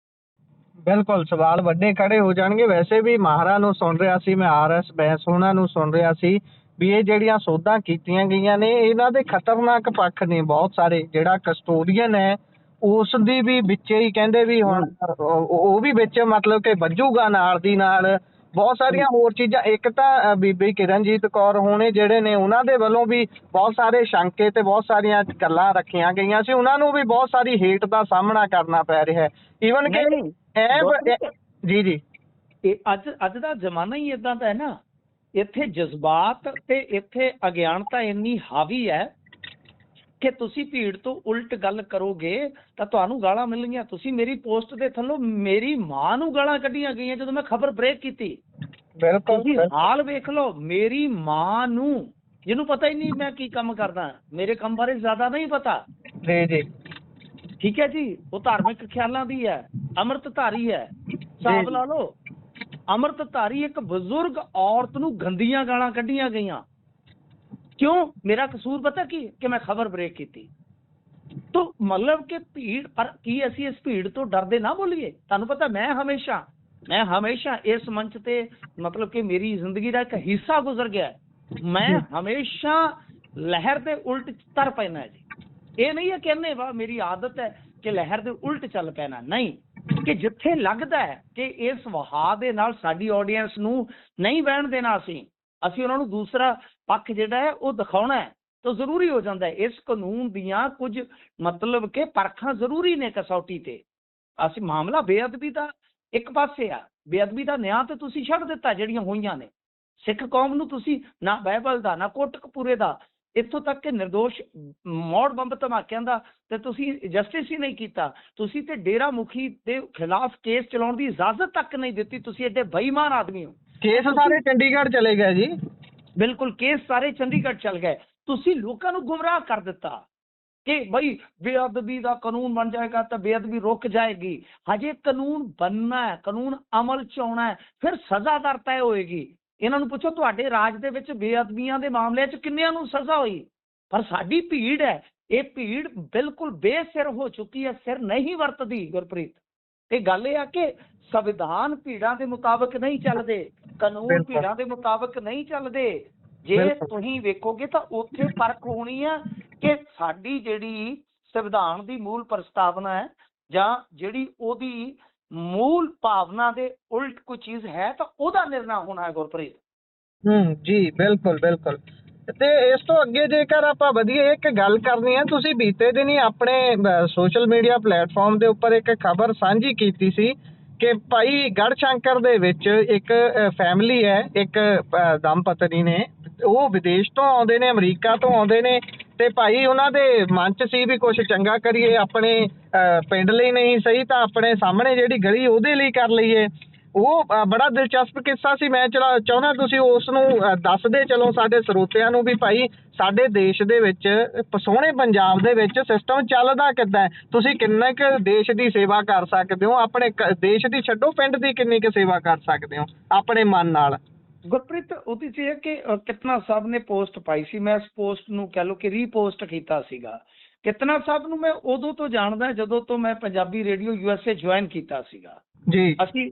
ਬਿਲਕੁਲ, ਸਵਾਲ ਵੱਡੇ ਖੜੇ ਹੋ ਜਾਣਗੇ। ਵੈਸੇ ਵੀ ਮਾਹਰਾਂ ਨੂੰ ਸੁਣ ਰਿਹਾ ਸੀ ਮੈਂ, RS ਬੈਂਸ ਉਹਨਾਂ ਨੂੰ ਸੁਣ ਰਿਹਾ ਸੀ ਵੀ ਇਹ ਜਿਹੜੀਆਂ ਸੋਧਾਂ ਕੀਤੀਆਂ ਗਈਆਂ ਨੇ ਇਹਨਾਂ ਦੇ ਖਤਰਨਾਕ ਪੱਖ ਨੇ ਬਹੁਤ ਸਾਰੇ। ਜਿਹੜਾ ਕਸਟੋਡੀਅਨ ਹੈ ਉਸ ਦੀ ਵੀ ਵਿੱਚੇ ਹੀ ਕਹਿੰਦੇ ਵੀ ਹੁਣ ਉਹ ਵੀ ਵਿੱਚ ਮਤਲਬ ਕਿ ਵੱਜੂਗਾ ਨਾਲ ਦੀ ਨਾਲ। ਬਹੁਤ ਸਾਰੀਆਂ ਹੋਰ ਚੀਜ਼ਾਂ, ਇੱਕ ਤਾਂ ਬੀਬੀ ਕਿਰਨਜੀਤ ਕੌਰ ਹੋਣੇ ਜਿਹੜੇ ਨੇ ਉਹਨਾਂ ਦੇ ਵੱਲੋਂ ਵੀ ਬਹੁਤ ਸਾਰੇ ਸ਼ੰਕੇ ਤੇ ਬਹੁਤ ਸਾਰੀਆਂ ਗੱਲਾਂ ਰੱਖੀਆਂ ਗਈਆਂ ਸੀ। ਉਹਨਾਂ ਨੂੰ ਵੀ ਬਹੁਤ ਸਾਰੀ ਹੇਟ ਦਾ ਸਾਹਮਣਾ ਕਰਨਾ ਪੈ ਰਿਹਾ ਹੈ। ਈਵਨ ਕਿ ਜੀ ਇਹ ਅੱਜ ਦਾ ਜ਼ਮਾਨਾ ਹੀ ਇਦਾਂ ਦਾ ਹੈ ਨਾ, ਇੱਥੇ ਜਜ਼ਬਾਤ ਤੇ ਇੱਥੇ ਅਗਿਆਨਤਾ ਇੰਨੀ ਹਾਵੀ ਹੈ ਕਿ ਤੁਸੀਂ ਭੀੜ ਤੋਂ ਉਲਟ ਗੱਲ ਕਰੋਗੇ ਤਾਂ ਤੁਹਾਨੂੰ ਗਾਲਾਂ ਮਿਲਣਗੀਆਂ। ਤੁਸੀਂ ਮੇਰੀ ਪੋਸਟ ਦੇ ਥੱਲੋਂ ਮੇਰੀ ਮਾਂ ਨੂੰ ਗਾਲਾਂ ਕੱਢੀਆਂ ਗਈਆਂ ਜਦੋਂ ਮੈਂ ਖਬਰ ਬ੍ਰੇਕ ਕੀਤੀ। ਤੁਸੀਂ ਹਾਲ ਵੇਖ ਲਓ, ਮੇਰੀ ਮਾਂ ਨੂੰ, ਜਿਹਨੂੰ ਪਤਾ ਹੀ ਨਹੀਂ ਮੈਂ ਕੀ ਕੰਮ ਕਰਦਾ, ਮੇਰੇ ਕੰਮ ਬਾਰੇ ਜ਼ਿਆਦਾ ਨਹੀਂ ਪਤਾ ਜੀ, ਠੀਕ ਹੈ ਜੀ, ਉਹ ਧਾਰਮਿਕ ਖਿਆਲਾਂ ਦੀ ਹੈ, ਅੰਮ੍ਰਿਤਧਾਰੀ ਹੈ, ਹਿਸਾਬ ਲਾ ਲਓ। ਅੰਮ੍ਰਿਤਧਾਰੀ ਇੱਕ ਬਜ਼ੁਰਗ ਔਰਤ ਨੂੰ ਗੰਦੀਆਂ ਗਾਲਾਂ ਕੱਢੀਆਂ ਗਈਆਂ। ਕਿਉਂ? ਮੇਰਾ ਕਸੂਰ ਪਤਾ ਕਿ ਮੈਂ ਖਬਰ ਬ੍ਰੇਕ ਕੀਤੀ। ਤਾਂ ਮਤਲਬ ਕਿ ਭੀੜ, ਪਰ ਕੀ ਅਸੀਂ ਇਸ ਭੀੜ ਤੋਂ ਡਰਦੇ ਨਾ ਬੋਲੀਏ? ਤੁਹਾਨੂੰ ਪਤਾ ਮੈਂ ਹਮੇਸ਼ਾ ਇਸ ਮੰਚ ਤੇ ਮਤਲਬ ਕਿ ਮੇਰੀ ਜ਼ਿੰਦਗੀ ਦਾ ਇੱਕ ਹਿੱਸਾ ਗੁਜ਼ਰ ਗਿਆ। ਮੈਂ ਹਮੇਸ਼ਾ ਲਹਿਰ ਦੇ ਉਲਟ ਤਰ ਪੈਣਾ ਜੀ। ਇਹ ਨਹੀਂ ਹੈ ਕਹਿੰਦੇ ਵਾ ਮੇਰੀ ਆਦਤ ਹੈ ਕਿ ਲਹਿਰ ਦੇ ਉਲਟ ਚੱਲ ਪੈਣਾ, ਨਹੀਂ, ਕਿ ਜਿੱਥੇ ਲੱਗਦਾ ਹੈ ਕਿ ਇਸ ਵਹਾਅ ਦੇ ਨਾਲ ਸਾਡੀ ਆਡੀਅנס ਨੂੰ ਨਹੀਂ ਬਹਿਣ ਦੇਣਾ, ਅਸੀਂ ਉਹਨਾਂ ਨੂੰ ਦੂਸਰਾ ਪੱਖ ਜਿਹੜਾ ਹੈ ਉਹ ਦਿਖਾਉਣਾ ਹੈ, ਤਾਂ ਜ਼ਰੂਰੀ ਹੋ ਜਾਂਦਾ ਹੈ। ਇਸ ਕਾਨੂੰਨ ਦੀਆਂ ਕੁਝ ਮਤਲਬ ਕਿ ਪਰਖਾਂ ਜ਼ਰੂਰੀ ਨੇ ਕਸੌਟੀ ਤੇ। ਅਸੀਂ ਮਾਮਲਾ ਬੇਅਦਬੀ ਦਾ ਇੱਕ ਪਾਸੇ ਆ, ਬੇਅਦਬੀ ਦਾ ਨਿਆਂ ਤੇ ਤੁਸੀਂ ਛੱਡ ਦਿੱਤਾ ਜਿਹੜੀਆਂ ਹੋਈਆਂ ਨੇ। ਸਿੱਖ ਕੌਮ ਨੂੰ ਤੁਸੀਂ ਨਾ ਬਾਈਬਲ ਦਾ ਨਾ ਕੋਟਕਪੂਰੇ ਦਾ, ਇੱਥੋਂ ਤੱਕ ਕਿ ਨਿਰਦੋਸ਼ ਮੌੜ ਬੰਬ ਧਮਾਕਿਆਂ ਦਾ ਤੇ ਤੁਸੀਂ ਜਸਟਿਸ ਹੀ ਨਹੀਂ ਕੀਤਾ। ਤੁਸੀਂ ਤੇ ਡੇਰਾ ਮੁਖੀ ਦੇ ਖਿਲਾਫ ਕੇਸ ਚਲਾਉਣ ਦੀ ਇਜਾਜ਼ਤ ਤੱਕ ਨਹੀਂ ਦਿੱਤੀ। ਤੁਸੀਂ ਐਡੇ ਬੇਈਮਾਨ ਆਦਮੀ ਹੋ। ਕੇਸ ਸਾਰੇ ਚੰਡੀਗੜ੍ਹ ਚਲੇ ਗਏ ਜੀ। ਬਿਲਕੁਲ, ਕੇਸ ਸਾਰੇ ਚੰਡੀਗੜ੍ਹ ਚਲ ਗਏ। ਤੁਸੀਂ ਲੋਕਾਂ ਨੂੰ ਗੁੰਮਰਾਹ ਕਰ ਦਿੱਤਾ ਕਿ ਬਈ ਬੇਅਦਬੀ ਦਾ ਕਾਨੂੰਨ ਬਣ ਜਾਏਗਾ ਤਾਂ ਬੇਅਦਬੀ ਰੁਕ ਜਾਏਗੀ। ਹਜੇ ਕਾਨੂੰਨ ਬਣਨਾ ਹੈ, ਕਾਨੂੰਨ ਅਮਲ ਚ ਆਉਣਾ ਹੈ, ਫਿਰ ਸਜ਼ਾ ਦਰ ਤੈਅ ਹੋਏਗੀ। ਇਹਨਾਂ ਨੂੰ ਪੁੱਛੋ ਤੁਹਾਡੇ ਰਾਜ ਦੇ ਵਿੱਚ ਬੇਅਦਬੀਆਂ ਦੇ ਮਾਮਲਿਆਂ 'ਚ ਕਿੰਨਿਆਂ ਨੂੰ ਸਜ਼ਾ ਹੋਈ? ਪਰ ਸਾਡੀ ਭੀੜ ਹੈ, ਇਹ ਭੀੜ ਬਿਲਕੁਲ ਬੇਸਿਰ ਹੋ ਚੁੱਕੀ ਹੈ, ਸਿਰ ਨਹੀਂ ਵਰਤਦੀ ਗੁਰਪ੍ਰੀਤ। ਤੇ ਗੱਲ ਇਹ ਆ ਕਿ ਸੰਵਿਧਾਨ ਭੀੜਾਂ ਦੇ ਮੁਤਾਬਕ ਨਹੀਂ ਚੱਲਦੇ, ਕਾਨੂੰਨ ਭੀੜਾਂ ਦੇ ਮੁਤਾਬਕ ਨਹੀਂ ਚੱਲਦੇ। ਜੇ ਤੁਸੀਂ ਵੇਖੋਗੇ ਤਾਂ ਉੱਥੇ ਫਰਕ ਹੋਣੀ ਆ ਕਿ ਸਾਡੀ ਜਿਹੜੀ ਸੰਵਿਧਾਨ ਦੀ ਮੂਲ ਪ੍ਰਸਤਾਵਨਾ ਹੈ ਜਾਂ ਜਿਹੜੀ ਉਹਦੀ ਮੂਲ ਭਾਵਨਾ ਦੇ ਉਲਟ ਕੋਈ ਚੀਜ਼ ਹੈ ਤਾਂ ਉਹਦਾ ਨਿਰਣਾ ਹੋਣਾ ਹੈ ਗੁਰਪ੍ਰੀਤ। ਜੀ ਬਿਲਕੁਲ ਬਿਲਕੁਲ। ਤੇ ਇਸ ਤੋਂ ਅੱਗੇ ਜੇਕਰ ਆਪਾਂ ਵਧੀਆ ਇੱਕ ਗੱਲ ਕਰਨੀ ਹੈ, ਤੁਸੀਂ ਬੀਤੇ ਦਿਨੀ ਆਪਣੇ ਸੋਸ਼ਲ ਮੀਡੀਆ ਪਲੇਟਫਾਰਮ ਦੇ ਉੱਪਰ ਇੱਕ ਖਬਰ ਸਾਂਝੀ ਕੀਤੀ ਸੀ ਕਿ ਭਾਈ ਗੜ੍ਹਸ਼ੰਕਰ ਦੇ ਵਿੱਚ ਇੱਕ ਫੈਮਿਲੀ ਹੈ, ਇੱਕ ਦੰਪਤਨੀ ਨੇ, ਉਹ ਵਿਦੇਸ਼ ਤੋਂ ਆਉਂਦੇ ਨੇ, ਅਮਰੀਕਾ ਤੋਂ ਆਉਂਦੇ ਨੇ ਤੇ ਭਾਈ ਉਹਨਾਂ ਦੇ ਮਨ 'ਚ ਸੀ ਵੀ ਕੁਝ ਚੰਗਾ ਕਰੀਏ, ਆਪਣੇ ਪਿੰਡ ਲਈ ਨਹੀਂ ਸਹੀ ਤਾਂ ਆਪਣੇ ਸਾਹਮਣੇ ਜਿਹੜੀ ਗਲੀ ਉਹਦੇ ਲਈ ਕਰ ਲਈਏ। ਉਹ ਬੜਾ ਦਿਲਚਸਪ ਕਿੱਸਾ ਸੀ। ਮੈਂ ਚਾਹੁੰਦਾ ਤੁਸੀਂ ਉਸ ਨੂੰ ਦੱਸਦੇ ਚਲੋ ਸਾਡੇ ਸਰੋਤਿਆਂ ਨੂੰ ਵੀ ਭਾਈ ਸਾਡੇ ਦੇਸ਼ ਦੇ ਵਿੱਚ ਸੋਹਣੇ ਪੰਜਾਬ ਦੇ ਵਿੱਚ ਸਿਸਟਮ ਚੱਲਦਾ ਕਿੱਦਾਂ ਹੈ, ਤੁਸੀਂ ਕਿੰਨਾ ਕੁ ਦੇਸ਼ ਦੀ ਸੇਵਾ ਕਰ ਸਕਦੇ ਹੋ, ਆਪਣੇ ਦੇਸ਼ ਦੀ ਛੱਡੋ ਪਿੰਡ ਦੀ ਕਿੰਨੀ ਕੁ ਸੇਵਾ ਕਰ ਸਕਦੇ ਹੋ ਆਪਣੇ ਮਨ ਨਾਲ। ਗੁਰਪ੍ਰੀਤ, ਉਹਦੇ 'ਚ ਇਹ ਕਿ ਕਿਤਨਾ ਸਾਹਿਬ ਨੇ ਪੋਸਟ ਪਾਈ ਸੀ, ਮੈਂ ਇਸ ਪੋਸਟ ਨੂੰ ਕਹਿ ਲਓ ਕਿ ਰੀਪੋਸਟ ਕੀਤਾ ਸੀਗਾ। ਕਿਤਨਾ ਸਾਹਿਬ ਨੂੰ ਮੈਂ ਉਦੋਂ ਤੋਂ ਜਾਣਦਾ ਜਦੋਂ ਤੋਂ ਮੈਂ ਪੰਜਾਬੀ ਰੇਡੀਓ USA ਜੁਆਇਨ ਕੀਤਾ ਸੀਗਾ। ਜੀ ਅਸੀਂ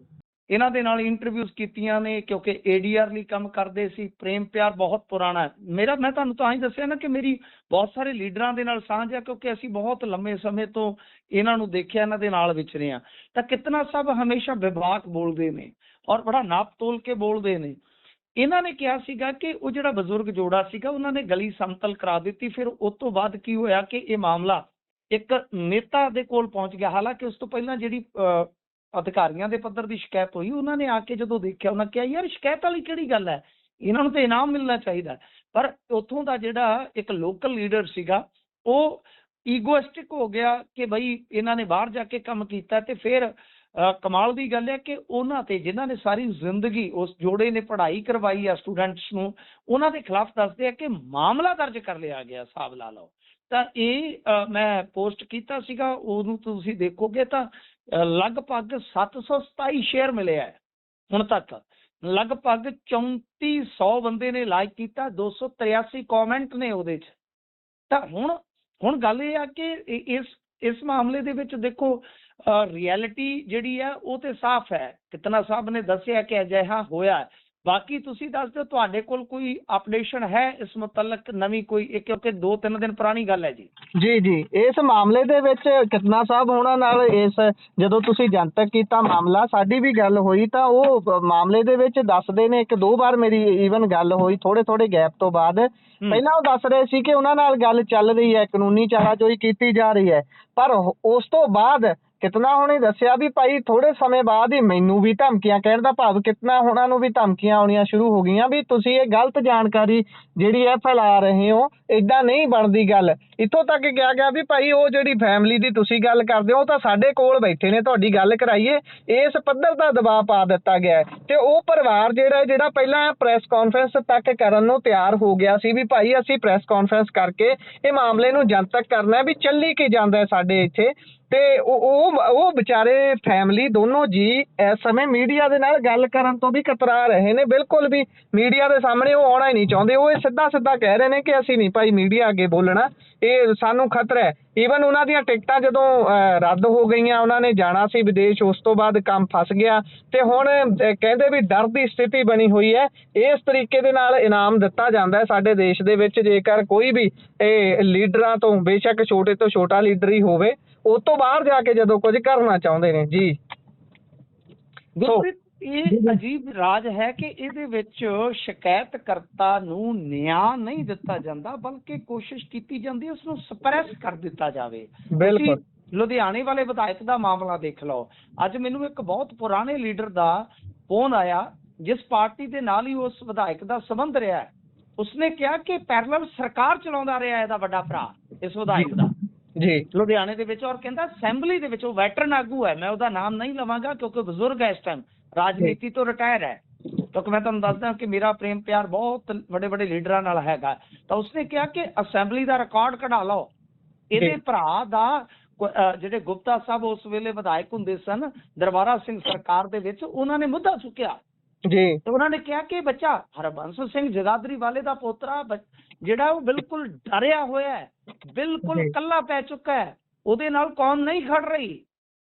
ਇਹਨਾਂ ਦੇ ਨਾਲ ਇੰਟਰਵਿਊਜ਼ ਕੀਤੀਆਂ ਨੇ ਕਿਉਂਕਿ ADR ਲਈ ਕੰਮ ਕਰਦੇ ਸੀ। ਪ੍ਰੇਮ ਪਿਆਰ ਬਹੁਤ ਪੁਰਾਣਾ ਮੇਰਾ, ਮੈਂ ਤੁਹਾਨੂੰ ਤਾਂ ਹੀ ਦੱਸਿਆ ਨਾ ਕਿ ਮੇਰੀ ਬਹੁਤ ਸਾਰੇ ਲੀਡਰਾਂ ਦੇ ਨਾਲ ਸਾਂਝ ਹੈ ਕਿਉਂਕਿ ਅਸੀਂ ਬਹੁਤ ਲੰਮੇ ਸਮੇਂ ਤੋਂ ਇਹਨਾਂ ਨੂੰ ਦੇਖਿਆ, ਇਹਨਾਂ ਦੇ ਨਾਲ ਵਿਚਰੇ ਹਾਂ। ਤਾਂ ਕਿਤਨਾ ਸਾਹਿਬ ਹਮੇਸ਼ਾ ਵਿਵਾਕ ਬੋਲਦੇ ਨੇ ਔਰ ਬੜਾ ਨਾਪ ਤੋਲ ਕੇ ਬੋਲਦੇ ਨੇ। ਇਹਨਾਂ ਨੇ ਕਿਹਾ ਸੀਗਾ ਕਿ ਉਹ ਜਿਹੜਾ ਬਜ਼ੁਰਗ ਜੋੜਾ ਸੀਗਾ ਉਹਨਾਂ ਨੇ ਗਲੀ ਸਮਤਲ ਕਰਾ ਦਿੱਤੀ। ਫਿਰ ਉਸ ਤੋਂ ਬਾਅਦ ਕੀ ਹੋਇਆ ਕਿ ਇਹ ਮਾਮਲਾ ਇੱਕ ਨੇਤਾ ਦੇ ਕੋਲ ਪਹੁੰਚ ਗਿਆ। ਹਾਲਾਂਕਿ ਉਸ ਤੋਂ ਪਹਿਲਾਂ ਜਿਹੜੀ ਅਧਿਕਾਰੀਆਂ ਦੇ ਪੱਧਰ ਦੀ ਸ਼ਿਕਾਇਤ ਹੋਈ, ਉਹਨਾਂ ਨੇ ਆ ਕੇ ਜਦੋਂ ਦੇਖਿਆ ਉਹਨਾਂ ਕਿਹਾ ਯਾਰ ਸ਼ਿਕਾਇਤ ਵਾਲੀ ਕਿਹੜੀ ਗੱਲ ਹੈ, ਇਹਨਾਂ ਨੂੰ ਤਾਂ ਇਨਾਮ ਮਿਲਣਾ ਚਾਹੀਦਾ। ਪਰ ਉੱਥੋਂ ਦਾ ਜਿਹੜਾ ਇੱਕ ਲੋਕਲ ਲੀਡਰ ਸੀਗਾ ਉਹ ਈਗੋਇਸਟਿਕ ਹੋ ਗਿਆ ਕਿ ਬਈ ਇਹਨਾਂ ਨੇ ਬਾਹਰ ਜਾ ਕੇ ਕੰਮ ਕੀਤਾ। ਤੇ ਫਿਰ ਕਮਾਲ ਦੀ ਗੱਲ ਹੈ ਕਿ ਉਹਨਾਂ ਤੇ ਜਿਨ੍ਹਾਂ ਨੇ ਸਾਰੀ ਜ਼ਿੰਦਗੀ ਉਸ ਜੋੜੇ ਨੇ ਪੜ੍ਹਾਈ ਕਰਵਾਈ ਆ ਸਟੂਡੈਂਟਸ ਨੂੰ, ਉਹਨਾਂ ਦੇ ਖਿਲਾਫ ਦੱਸਦੇ ਆ ਕਿ ਮਾਮਲਾ ਦਰਜ ਕਰ ਲਿਆ ਗਿਆ। ਹਿਸਾਬ ਲਾ ਲਓ। ਤਾਂ ਇਹ ਮੈਂ ਪੋਸਟ ਕੀਤਾ ਸੀਗਾ, ਉਹਨੂੰ ਤੁਸੀਂ ਦੇਖੋਗੇ ਤਾਂ ਲਗਭਗ 727 ਸ਼ੇਅਰ ਮਿਲੇ ਹੈ ਹੁਣ ਤੱਕ। ਲਗਭਗ 3400 ਬੰਦੇ ਨੇ ਲਾਈਕ ਕੀਤਾ, 283 ਕਮੈਂਟ ਨੇ ਉਹਦੇ 'ਚ। ਤਾਂ ਹੁਣ ਗੱਲ ਇਹ ਆ ਕਿ ਇਸ ਮਾਮਲੇ ਦੇ ਵਿੱਚ ਦੇਖੋ ਰਿਐਲਿਟੀ ਜਿਹੜੀ ਹੈ ਉਹ ਤੇ ਸਾਫ਼ ਹੈ। ਕਿਤਨਾ ਸਾਹਿਬ ਨੇ ਦੱਸਿਆ ਕਿ ਅਜਿਹਾ ਹੋਇਆ। ਬਾਕੀ ਤੁਸੀਂ ਦੱਸ ਦਿਓ ਤੁਹਾਡੇ ਕੋਲ ਕੋਈ ਅਪਡੇਸ਼ਨ ਹੈ ਇਸ ਮੁਤਲਕ ਨਵੀਂ ਕੋਈ, ਕਿਉਂਕਿ 2-3 ਦਿਨ ਪੁਰਾਣੀ ਗੱਲ ਹੈ ਜੀ। ਜੀ ਇਸ ਮਾਮਲੇ ਦੇ ਵਿੱਚ ਕਿਤਨਾ ਸਾਹਿਬ ਹੋਣਾ ਨਾਲ ਇਸ ਜਦੋਂ ਤੁਸੀਂ ਜਨਤਕ ਕੀਤਾ ਮਾਮਲਾ, ਸਾਡੀ ਵੀ ਗੱਲ ਹੋਈ ਤਾਂ ਉਹ ਮਾਮਲੇ ਦੇ ਵਿੱਚ ਦੱਸਦੇ ਨੇ, 1-2 ਵਾਰ ਮੇਰੀ ਈਵਨ ਗੱਲ ਹੋਈ ਥੋੜੇ ਗੈਪ ਤੋਂ ਬਾਅਦ। ਪਹਿਲਾਂ ਉਹ ਦੱਸ ਰਹੇ ਸੀ ਕਿ ਉਹਨਾਂ ਨਾਲ ਗੱਲ ਚੱਲ ਰਹੀ ਹੈ, ਕਾਨੂੰਨੀ ਚਾਰਾਜੋਈ ਕੀਤੀ ਜਾ ਰਹੀ ਹੈ, ਪਰ ਉਸ ਤੋਂ ਬਾਅਦ ਕਿਤਨਾ ਹੁਣੇ ਦੱਸਿਆ ਵੀ ਭਾਈ ਥੋੜੇ ਸਮੇਂ ਬਾਅਦ ਹੀ ਮੈਨੂੰ ਵੀ ਧਮਕੀਆਂ, ਕਹਿਣ ਦਾ ਭਾਵ ਕਿਤਨਾ ਹੁਣਾਂ ਨੂੰ ਵੀ ਧਮਕੀਆਂ ਆਉਣੀਆਂ ਸ਼ੁਰੂ ਹੋ ਗਈਆਂ ਵੀ ਤੁਸੀਂ ਇਹ ਗਲਤ ਜਾਣਕਾਰੀ ਜਿਹੜੀ ਹੈ ਫੈਲਾ ਰਹੇ ਹੋ, ਏਦਾਂ ਨਹੀਂ ਬਣਦੀ ਗੱਲ। ਇੱਥੋਂ ਤੱਕ ਕਿਹਾ ਗਿਆ ਵੀ ਭਾਈ ਉਹ ਜਿਹੜੀ ਫੈਮਿਲੀ ਦੀ ਤੁਸੀਂ ਗੱਲ ਕਰਦੇ ਹੋ ਉਹ ਤਾਂ ਸਾਡੇ ਕੋਲ ਬੈਠੇ ਨੇ, ਤੁਹਾਡੀ ਗੱਲ ਕਰਾਈਏ। ਇਸ ਪੱਧਰ ਦਾ ਦਬਾਅ ਪਾ ਦਿੱਤਾ ਗਿਆ ਤੇ ਉਹ ਪਰਿਵਾਰ ਜਿਹੜਾ ਪਹਿਲਾਂ ਪ੍ਰੈਸ ਕਾਨਫਰੰਸ ਤੱਕ ਕਰਨ ਨੂੰ ਤਿਆਰ ਹੋ ਗਿਆ ਸੀ ਵੀ ਭਾਈ ਅਸੀਂ ਪ੍ਰੈਸ ਕਾਨਫਰੰਸ ਕਰਕੇ ਇਹ ਮਾਮਲੇ ਨੂੰ ਜਨਤਕ ਕਰਨਾ ਵੀ ਚੱਲੀ ਕੀ ਜਾਂਦਾ ਸਾਡੇ ਇੱਥੇ। ਤੇ ਉਹ ਵਿਚਾਰੇ ਫੈਮਿਲੀ ਦੋਨੋਂ ਜੀ ਇਸ ਸਮੇਂ ਮੀਡੀਆ ਦੇ ਨਾਲ ਗੱਲ ਕਰਨ ਤੋਂ ਵੀ ਕਤਰਾ ਰਹੇ ਨੇ, ਬਿਲਕੁਲ ਵੀ ਮੀਡੀਆ ਦੇ ਸਾਹਮਣੇ ਉਹ ਆਉਣਾ ਹੀ ਨਹੀਂ ਚਾਹੁੰਦੇ। ਉਹ ਇਹ ਸਿੱਧਾ ਕਹਿ ਰਹੇ ਨੇ ਕਿ ਅਸੀਂ ਨਹੀਂ ਭਾਈ ਮੀਡੀਆ ਅੱਗੇ ਬੋਲਣਾ, ਇਹ ਸਾਨੂੰ ਖਤਰਾ ਹੈ। ਈਵਨ ਉਹਨਾਂ ਦੀਆਂ ਟਿਕਟਾਂ ਜਦੋਂ ਰੱਦ ਹੋ ਗਈਆਂ, ਉਹਨਾਂ ਨੇ ਜਾਣਾ ਸੀ ਵਿਦੇਸ਼, ਉਸ ਤੋਂ ਬਾਅਦ ਕੰਮ ਫਸ ਗਿਆ ਤੇ ਹੁਣ ਕਹਿੰਦੇ ਵੀ ਡਰ ਦੀ ਸਥਿਤੀ ਬਣੀ ਹੋਈ ਹੈ। ਇਸ ਤਰੀਕੇ ਦੇ ਨਾਲ ਇਨਾਮ ਦਿੱਤਾ ਜਾਂਦਾ ਹੈ ਸਾਡੇ ਦੇਸ਼ ਦੇ ਵਿੱਚ ਜੇਕਰ ਕੋਈ ਵੀ ਲੀਡਰਾਂ ਤੋਂ, ਬੇਸ਼ੱਕ ਛੋਟੇ ਤੋਂ ਛੋਟਾ ਲੀਡਰ ਹੀ ਹੋਵੇ, ਉਸ ਤੋਂ ਬਾਹਰ ਜਾ ਕੇ ਜਦੋਂ ਕੁਝ ਕਰਨਾ ਚਾਹੁੰਦੇ ਨੇ। ਜੀ ਇਹ ਅਜੀਬ ਰਾਜ ਹੈ ਕਿ ਇਹਦੇ ਵਿੱਚ ਸ਼ਿਕਾਇਤਕਰਤਾ ਨੂੰ ਨਿਆਂ ਨਹੀਂ ਦਿੱਤਾ ਜਾਂਦਾ, ਬਲਕਿ ਕੋਸ਼ਿਸ਼ ਕੀਤੀ ਜਾਂਦੀ ਹੈ ਉਸਨੂੰ ਸਪਰੈਸ ਕਰ ਦਿੱਤਾ ਜਾਵੇ। ਬਿਲਕੁਲ। ਲੁਧਿਆਣੇ ਵਾਲੇ ਵਿਧਾਇਕ ਦਾ ਮਾਮਲਾ ਦੇਖ ਲਓ। ਅੱਜ ਮੈਨੂੰ ਇੱਕ ਬਹੁਤ ਪੁਰਾਣੇ ਲੀਡਰ ਦਾ ਫੋਨ ਆਇਆ ਜਿਸ ਪਾਰਟੀ ਦੇ ਨਾਲ ਹੀ ਉਸ ਵਿਧਾਇਕ ਦਾ ਸੰਬੰਧ ਰਿਹਾ। ਉਸਨੇ ਕਿਹਾ ਕਿ ਪੈਰਲਲ ਸਰਕਾਰ ਚਲਾਉਂਦਾ ਰਿਹਾ ਇਹਦਾ ਵੱਡਾ ਭਰਾ ਇਸ ਵਿਧਾਇਕ ਦਾ ਜੀ ਲੁਧਿਆਣੇ ਦੇ ਵਿੱਚ। ਔਰ ਕਹਿੰਦਾ ਅਸੈਂਬਲੀ ਦੇ ਵਿੱਚ ਉਹ ਵੈਟਰਨ ਆਗੂ ਹੈ, ਮੈਂ ਉਹਦਾ ਨਾਮ ਨਹੀਂ ਲਵਾਂਗਾ ਕਿਉਂਕਿ ਬਜ਼ੁਰਗ ਹੈ, ਇਸ ਟਾਈਮ ਰਾਜਨੀਤੀ ਤੋਂ ਰਿਟਾਇਰ ਹੈ। ਕਿਉਂਕਿ ਮੈਂ ਤੁਹਾਨੂੰ ਦੱਸਦਾ ਕਿ ਮੇਰਾ ਪ੍ਰੇਮ ਪਿਆਰ ਬਹੁਤ ਵੱਡੇ ਲੀਡਰਾਂ ਨਾਲ ਹੈਗਾ। ਤਾਂ ਉਸਨੇ ਕਿਹਾ ਕਿ ਅਸੈਂਬਲੀ ਦਾ ਰਿਕਾਰਡ ਕਢਾ ਲਓ, ਇਹਦੇ ਭਰਾ ਦਾ ਜਿਹੜੇ ਗੁਪਤਾ ਸਾਹਿਬ ਉਸ ਵੇਲੇ ਵਿਧਾਇਕ ਹੁੰਦੇ ਸਨ ਦਰਬਾਰਾ ਸਿੰਘ ਸਰਕਾਰ ਦੇ ਵਿੱਚ, ਉਹਨਾਂ ਨੇ ਮੁੱਦਾ ਚੁੱਕਿਆ ਜੀ। ਤੇ ਉਹਨਾਂ ਨੇ ਕਿਹਾ ਕਿ ਬੱਚਾ ਹਰਬੰਸ ਸਿੰਘ ਜਗਾਦਰੀ ਵਾਲੇ ਦਾ ਪੋਤਰਾ ਜਿਹੜਾ ਉਹ ਬਿਲਕੁਲ ਡਰਿਆ ਹੋਇਆ ਹੈ, ਬਿਲਕੁਲ ਕੱਲਾ ਪੈ ਚੁੱਕਾ ਹੈ, ਉਹਦੇ ਨਾਲ ਕੌਮ ਨਹੀਂ ਖੜ ਰਹੀ।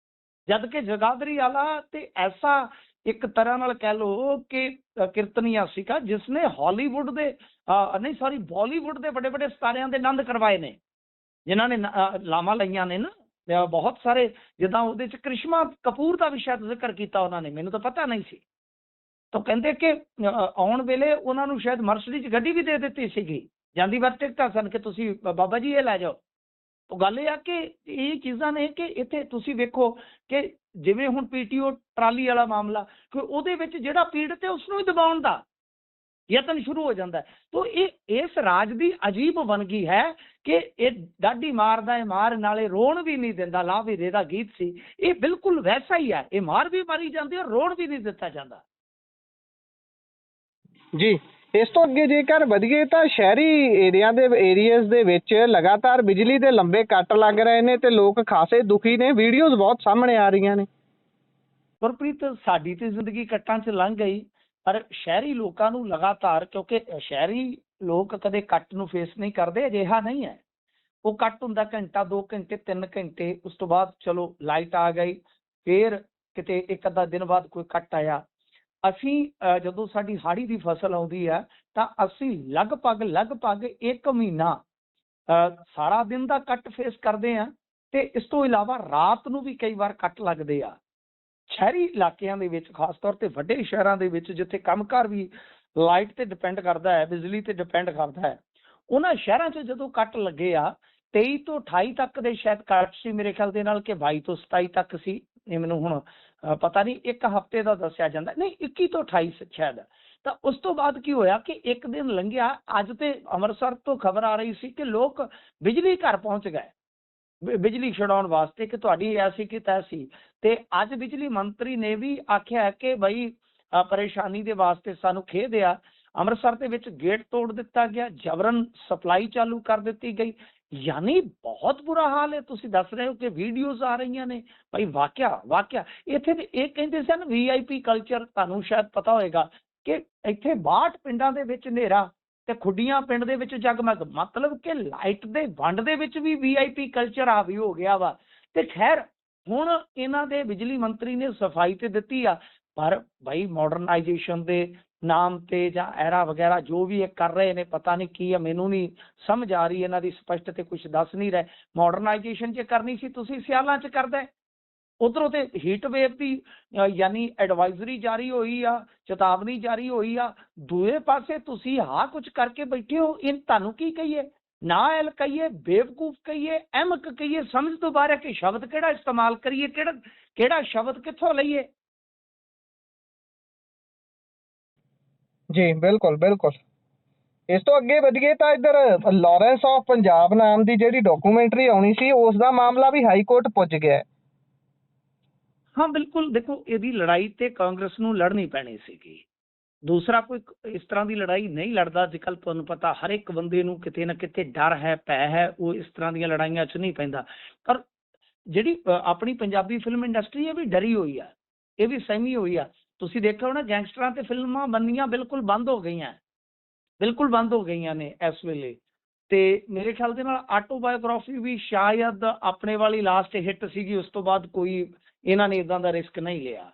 ਜਦ ਕਿ ਜਗਾਦਰੀ ਵਾਲਾ ਤੇ ਐਸਾ ਇੱਕ ਤਰ੍ਹਾਂ ਨਾਲ ਕਹਿ ਲਓ ਕਿ ਕੀਰਤਨੀਆ ਸੀਗਾ ਜਿਸਨੇ ਹਾਲੀਵੁੱਡ ਦੇ ਬਾਲੀਵੁੱਡ ਦੇ ਵੱਡੇ ਸਿਤਾਰਿਆਂ ਦੇ ਆਨੰਦ ਕਰਵਾਏ ਨੇ, ਜਿਨ੍ਹਾਂ ਨੇ ਲਾਵਾਂ ਲਈਆਂ ਨੇ ਨਾ ਬਹੁਤ ਸਾਰੇ। ਜਿੱਦਾਂ ਉਹਦੇ ਚ ਕ੍ਰਿਸ਼ਮਾ ਕਪੂਰ ਦਾ ਵੀ ਸ਼ਾਇਦ ਜ਼ਿਕਰ ਕੀਤਾ ਉਹਨਾਂ ਨੇ, ਮੈਨੂੰ ਤਾਂ ਪਤਾ ਨਹੀਂ ਸੀ। ਤਾਂ ਕਹਿੰਦੇ ਕਿ ਆਉਣ ਵੇਲੇ ਉਹਨਾਂ ਨੂੰ ਸ਼ਾਇਦ ਮਰਸਡੀਜ਼ ਗੱਡੀ ਵੀ ਦੇ ਦਿੱਤੀ ਸੀਗੀ, ਜਾਂਦੀ ਵਾਰ ਟਿਕਟਾਂ ਸਨ ਕਿ ਤੁਸੀਂ ਬਾਬਾ ਜੀ ਇਹ ਲੈ ਜਾਓ। ਉਹ ਗੱਲ ਇਹ ਆ ਕਿ ਇਹ ਚੀਜ਼ਾਂ ਨੇ ਕਿ ਇੱਥੇ ਤੁਸੀਂ ਵੇਖੋ ਕਿ ਜਿਵੇਂ ਹੁਣ PTO ਟਰਾਲੀ ਵਾਲਾ ਮਾਮਲਾ, ਕਿ ਉਹਦੇ ਵਿੱਚ ਜਿਹੜਾ ਪੀੜਤ ਹੈ ਉਸ ਨੂੰ ਹੀ ਦਬਾਉਣ ਦਾ ਯਤਨ ਸ਼ੁਰੂ ਹੋ ਜਾਂਦਾ ਹੈ। ਤੋ ਇਹ ਇਸ ਰਾਜ ਦੀ ਅਜੀਬ ਵੰਨਗੀ ਹੈ ਕਿ ਇਹ ਡਾਢੀ ਮਾਰਦਾ ਹੈ, ਮਾਰ ਨਾਲੇ ਰੋਣ ਵੀ ਨਹੀਂ ਦਿੰਦਾ। ਲਾ ਵੀਰੇ ਦਾ ਗੀਤ ਸੀ, ਇਹ ਬਿਲਕੁਲ ਵੈਸਾ ਹੀ ਹੈ। ਇਹ ਮਾਰ ਵੀ ਮਾਰੀ ਜਾਂਦੀ ਹੈ, ਰੋਣ ਵੀ ਨਹੀਂ ਦਿੱਤਾ ਜਾਂਦਾ। ਜੀ, ਇਸ ਤੋਂ ਅੱਗੇ ਜੇਕਰ ਵਧੀਏ ਤਾਂ ਸ਼ਹਿਰੀ ਏਰੀਆਜ਼ ਦੇ ਵਿੱਚ ਲਗਾਤਾਰ ਬਿਜਲੀ ਦੇ ਲੰਬੇ ਕੱਟ ਲੱਗ ਰਹੇ ਨੇ ਤੇ ਲੋਕ ਖਾਸੇ ਦੁਖੀ ਨੇ। ਵੀਡੀਓਜ਼ ਬਹੁਤ ਸਾਹਮਣੇ ਆ ਰਹੀਆਂ ਨੇ। ਗੁਰਪ੍ਰੀਤ, ਸਾਡੀ ਤੇ ਜ਼ਿੰਦਗੀ ਕੱਟਾਂ 'ਚ ਲੰਘ ਗਈ, ਪਰ ਸ਼ਹਿਰੀ ਲੋਕਾਂ ਨੂੰ ਲਗਾਤਾਰ, ਕਿਉਂਕਿ ਸ਼ਹਿਰੀ ਲੋਕ ਕਦੇ ਕੱਟ ਨੂੰ ਫੇਸ ਨਹੀਂ ਕਰਦੇ, ਅਜਿਹਾ ਨਹੀਂ ਹੈ। ਉਹ ਕੱਟ ਹੁੰਦਾ ਘੰਟਾ, 2 ਘੰਟੇ, 3 ਘੰਟੇ, ਉਸ ਤੋਂ ਬਾਅਦ ਚਲੋ ਲਾਈਟ ਆ ਗਈ, ਫੇਰ ਕਿਤੇ ਇੱਕ ਅੱਧਾ ਦਿਨ ਬਾਅਦ ਕੋਈ ਕੱਟ ਆਇਆ। ਅਸੀਂ ਜਦੋਂ ਸਾਡੀ ਹਾੜੀ ਦੀ ਫਸਲ ਆਉਂਦੀ ਹੈ ਤਾਂ ਅਸੀਂ ਲਗਭਗ 1 ਮਹੀਨਾ ਸਾਰਾ ਦਿਨ ਦਾ ਕੱਟ ਫੇਸ ਕਰਦੇ ਹਾਂ, ਤੇ ਇਸ ਤੋਂ ਇਲਾਵਾ ਰਾਤ ਨੂੰ ਵੀ ਕਈ ਵਾਰ ਕੱਟ ਲੱਗਦੇ ਆ। ਸ਼ਹਿਰੀ ਇਲਾਕਿਆਂ ਦੇ ਵਿੱਚ, ਖਾਸ ਤੌਰ ਤੇ ਵੱਡੇ ਸ਼ਹਿਰਾਂ ਦੇ ਵਿੱਚ, ਜਿੱਥੇ ਕੰਮਕਾਰ ਵੀ ਲਾਈਟ ਤੇ ਡਿਪੈਂਡ ਕਰਦਾ ਹੈ, ਬਿਜਲੀ ਤੇ ਡਿਪੈਂਡ ਕਰਦਾ ਹੈ, ਉਹਨਾਂ ਸ਼ਹਿਰਾਂ 'ਚ ਜਦੋਂ ਕੱਟ ਲੱਗੇ ਆ, 23 ਤੋਂ 28 ਤੱਕ ਦੇ ਸ਼ਾਇਦ ਕੱਟ ਸੀ ਮੇਰੇ ਖਿਆਲ ਦੇ ਨਾਲ, ਕਿ 22 ਤੋਂ 27 ਤੱਕ ਸੀ, ਇਹ ਮੈਨੂੰ ਹੁਣ ਪਤਾ ਨਹੀਂ, ਇੱਕ ਹਫ਼ਤੇ ਦਾ ਦੱਸਿਆ ਜਾਂਦਾ, ਨਹੀਂ 21 ਤੋਂ 28 ਸ਼ਾਇਦ। ਤਾਂ ਉਸ ਤੋਂ ਬਾਅਦ ਕੀ ਹੋਇਆ ਕਿ ਇੱਕ ਦਿਨ ਲੰਘਿਆ, ਅੱਜ ਤੇ ਅੰਮ੍ਰਿਤਸਰ ਤੋਂ ਖਬਰ ਆ ਰਹੀ ਸੀ ਕਿ ਲੋਕ ਬਿਜਲੀ ਘਰ ਪਹੁੰਚ ਗਏ ਬਿਜਲੀ ਛਡਾਉਣ ਵਾਸਤੇ, ਕਿ ਤੁਹਾਡੀ ਐਸੀ ਕਿ ਤੈਸੀ। ਤੇ ਅੱਜ ਬਿਜਲੀ ਮੰਤਰੀ ਨੇ ਵੀ ਆਖਿਆ ਕਿ ਬਈ ਪਰੇਸ਼ਾਨੀ ਦੇ ਵਾਸਤੇ ਸਾਨੂੰ ਖੇਦ ਆ, ਅੰਮ੍ਰਿਤਸਰ ਦੇ ਵਿੱਚ ਗੇਟ ਤੋੜ ਦਿੱਤਾ ਗਿਆ, ਜਬਰਨ ਸਪਲਾਈ ਚਾਲੂ ਕਰ ਦਿੱਤੀ ਗਈ। ਯਾਨੀ ਬਹੁਤ ਬੁਰਾ ਹਾਲ ਹੈ। ਤੁਸੀਂ ਦੱਸ ਰਹੇ ਹੋ ਕਿ ਵੀਡੀਓਜ਼ ਆ ਰਹੀਆਂ ਨੇ, ਭਾਈ ਵਾਕਿਆ ਇੱਥੇ ਤੇ ਇਹ ਕਹਿੰਦੇ ਸਨ VIP ਕਲਚਰ, ਤੁਹਾਨੂੰ ਸ਼ਾਇਦ ਪਤਾ ਹੋਏਗਾ ਕਿ ਇੱਥੇ 62 ਪਿੰਡਾਂ ਦੇ ਵਿੱਚ ਹਨੇਰਾ ਤੇ ਖੁੱਡੀਆਂ ਪਿੰਡ ਦੇ ਵਿੱਚ ਜਗਮਗ, ਮਤਲਬ ਕਿ ਲਾਈਟ ਦੇ ਵੰਡ ਦੇ ਵਿੱਚ ਵੀ VIP ਕਲਚਰ ਹਾਵੀ ਹੋ ਗਿਆ ਵਾ। ਤੇ ਖੈਰ, ਹੁਣ ਇਹਨਾਂ ਦੇ ਬਿਜਲੀ ਮੰਤਰੀ ਨੇ ਸਫਾਈ ਤੇ ਦਿੱਤੀ ਆ, ਪਰ ਭਾਈ ਮਾਡਰਨਾਈਜੇਸ਼ਨ ਦੇ ਨਾਮ ਤੇ ਜਾਂ ਐਰਾ ਵਗੈਰਾ ਜੋ ਵੀ ਇਹ ਕਰ ਰਹੇ ਨੇ, ਪਤਾ ਨਹੀਂ ਕੀ ਹੈ, ਮੈਨੂੰ ਨਹੀਂ ਸਮਝ ਆ ਰਹੀ ਇਹਨਾਂ ਦੀ ਸਪਸ਼ਟ, ਤੇ ਕੁਝ ਦੱਸ ਨਹੀਂ ਰਹੇ। ਮਾਡਰਨਾਈਜੇਸ਼ਨ ਜੇ ਕਰਨੀ ਸੀ ਤੁਸੀਂ ਸਿਆਲਾਂ 'ਚ ਕਰਦੇ, ਉਧਰੋਂ ਤੇ ਹੀਟ ਵੇਵ ਦੀ ਯਾਨੀ ਐਡਵਾਈਜ਼ਰੀ ਜਾਰੀ ਹੋਈ ਆ, ਚੇਤਾਵਨੀ ਜਾਰੀ ਹੋਈ ਆ, ਦੂਏ ਪਾਸੇ ਤੁਸੀਂ ਆਹ ਕੁਝ ਕਰਕੇ ਬੈਠੇ ਹੋ। ਇਹ ਤੁਹਾਨੂੰ ਕੀ ਕਹੀਏ, ਨਾਅਹਿਲ ਕਹੀਏ, ਬੇਵਕੂਫ ਕਹੀਏ, ਅਹਿਮਕ ਕਹੀਏ, ਸਮਝ ਤੋਂ ਬਾਹਰ ਹੈ ਕਿ ਸ਼ਬਦ ਕਿਹੜਾ ਇਸਤੇਮਾਲ ਕਰੀਏ, ਕਿਹੜਾ ਸ਼ਬਦ ਕਿੱਥੋਂ ਲਈਏ। ਜੀ ਬਿਲਕੁਲ। ਇਸ ਤੋਂ ਅੱਗੇ ਵਧੀਏ ਤਾਂ ਇੱਧਰ ਲਾਰੈਂਸ ਆਫ ਪੰਜਾਬ ਨਾਮ ਦੀ ਜਿਹੜੀ ਡਾਕੂਮੈਂਟਰੀ ਆਉਣੀ ਸੀ, ਉਸ ਦਾ ਮਾਮਲਾ ਵੀ ਹਾਈ ਕੋਰਟ ਪੁੱਜ ਗਿਆ ਹੈ। ਹਾਂ ਬਿਲਕੁਲ, ਦੇਖੋ ਇਹਦੀ ਲੜਾਈ ਤੇ ਕਾਂਗਰਸ ਨੂੰ ਲੜਨੀ ਪੈਣੀ ਸੀਗੀ। ਦੂਸਰਾ ਕੋਈ ਇਸ ਤਰ੍ਹਾਂ ਦੀ ਲੜਾਈ ਨਹੀਂ ਲੜਦਾ ਅੱਜ ਕੱਲ੍ਹ। ਤੁਹਾਨੂੰ ਪਤਾ, ਹਰ ਇੱਕ ਬੰਦੇ ਨੂੰ ਕਿਤੇ ਨਾ ਕਿਤੇ ਡਰ ਹੈ, ਭੈ ਹੈ, ਉਹ ਇਸ ਤਰ੍ਹਾਂ ਦੀਆਂ ਲੜਾਈਆਂ 'ਚ ਨਹੀਂ ਪੈਂਦਾ। ਪਰ ਜਿਹੜੀ ਆਪਣੀ ਪੰਜਾਬੀ ਫਿਲਮ ਇੰਡਸਟਰੀ, ਇਹ ਵੀ ਡਰੀ ਹੋਈ ਆ, ਇਹ ਵੀ ਸਹਿਮੀ ਹੋਈ ਆ। ਤੁਸੀਂ ਦੇਖਿਆ ਹੋਣਾ, ਗੈਂਗਸਟਰਾਂ ਤੇ ਫਿਲਮਾਂ ਬਣਨੀਆਂ ਬਿਲਕੁਲ ਬੰਦ ਹੋ ਗਈਆਂ ਨੇ ਇਸ ਵੇਲੇ। ਤੇ ਮੇਰੇ ਖਿਆਲ ਦੇ ਨਾਲ ਆਟੋਬਾਇਓਗ੍ਰਾਫੀ ਵੀ ਸ਼ਾਇਦ ਆਪਣੇ ਵਾਲੀ ਲਾਸਟ ਹਿੱਟ ਸੀਗੀ, ਉਸ ਤੋਂ ਬਾਅਦ ਕੋਈ ਇਹਨਾਂ ਨੇ ਇਦਾਂ ਦਾ ਰਿਸਕ ਨਹੀਂ ਲਿਆ।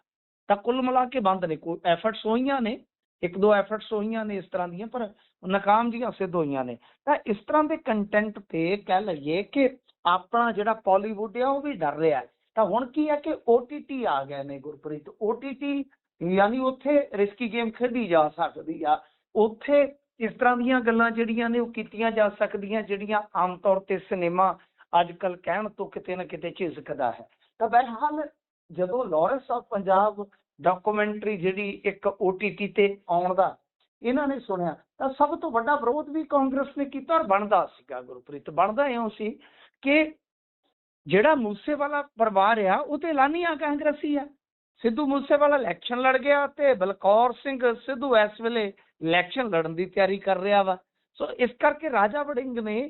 ਤਾਂ ਕੁੱਲ ਮਿਲਾ ਕੇ ਬੰਦ ਨੇ। ਕੋਈ ਐਫਰਟਸ ਹੋਈਆਂ ਨੇ, 1-2 ਐਫਰਟਸ ਹੋਈਆਂ ਨੇ ਇਸ ਤਰ੍ਹਾਂ ਦੀਆਂ, ਪਰ ਨਾਕਾਮ ਜਿਹੀਆਂ ਸਿੱਧ ਹੋਈਆਂ ਨੇ। ਤਾਂ ਇਸ ਤਰ੍ਹਾਂ ਦੇ ਕੰਟੈਂਟ ਤੇ ਕਹਿ ਲਈਏ ਕਿ ਆਪਣਾ ਜਿਹੜਾ ਬਾਲੀਵੁੱਡ ਆ ਉਹ ਵੀ ਡਰ ਰਿਹਾ। ਤਾਂ ਹੁਣ ਕੀ ਹੈ ਕਿ OTT ਆ ਗਏ ਨੇ ਗੁਰਪ੍ਰੀਤ। OTT ਯਾਨੀ ਉੱਥੇ ਰਿਸਕੀ ਗੇਮ ਖੇਡੀ ਜਾ ਸਕਦੀ ਆ, ਉੱਥੇ ਇਸ ਤਰ੍ਹਾਂ ਦੀਆਂ ਗੱਲਾਂ ਜਿਹੜੀਆਂ ਨੇ ਉਹ ਕੀਤੀਆਂ ਜਾ ਸਕਦੀਆਂ, ਜਿਹੜੀਆਂ ਆਮ ਤੌਰ ਤੇ ਸਿਨੇਮਾ ਅੱਜ ਕੱਲ੍ਹ ਕਹਿਣ ਤੋਂ ਕਿਤੇ ਨਾ ਕਿਤੇ ਝਿਜਕਦਾ ਹੈ। ਤਾਂ ਬਹਰਹਾਲ, ਜਦੋਂ ਲਾਰੈਂਸ ਆਫ ਪੰਜਾਬ ਡਾਕੂਮੈਂਟਰੀ ਜਿਹੜੀ ਇੱਕ OTT ਤੇ ਆਉਣ ਦਾ ਇਹਨਾਂ ਨੇ ਸੁਣਿਆ, ਤਾਂ ਸਭ ਤੋਂ ਵੱਡਾ ਵਿਰੋਧ ਵੀ ਕਾਂਗਰਸ ਨੇ ਕੀਤਾ। ਔਰ ਬਣਦਾ ਸੀਗਾ ਗੁਰਪ੍ਰੀਤ, ਬਣਦਾ ਇਉਂ ਸੀ ਕਿ ਜਿਹੜਾ ਮੂਸੇਵਾਲਾ ਪਰਿਵਾਰ ਆ ਉਹ ਤੇ ਐਲਾਨੀਆ ਕਾਂਗਰਸੀ ਆ। ਸਿੱਧੂ ਮੂਸੇਵਾਲਾ ਇਲੈਕਸ਼ਨ ਲੜ ਗਿਆ ਤੇ ਬਲਕੌਰ ਸਿੰਘ ਸਿੱਧੂ ਇਸ ਵੇਲੇ ਇਲੈਕਸ਼ਨ ਲੜਨ ਦੀ ਤਿਆਰੀ ਕਰ ਰਿਹਾ ਵਾ। ਸੋ ਇਸ ਕਰਕੇ ਰਾਜਾ ਵੜਿੰਗ ਨੇ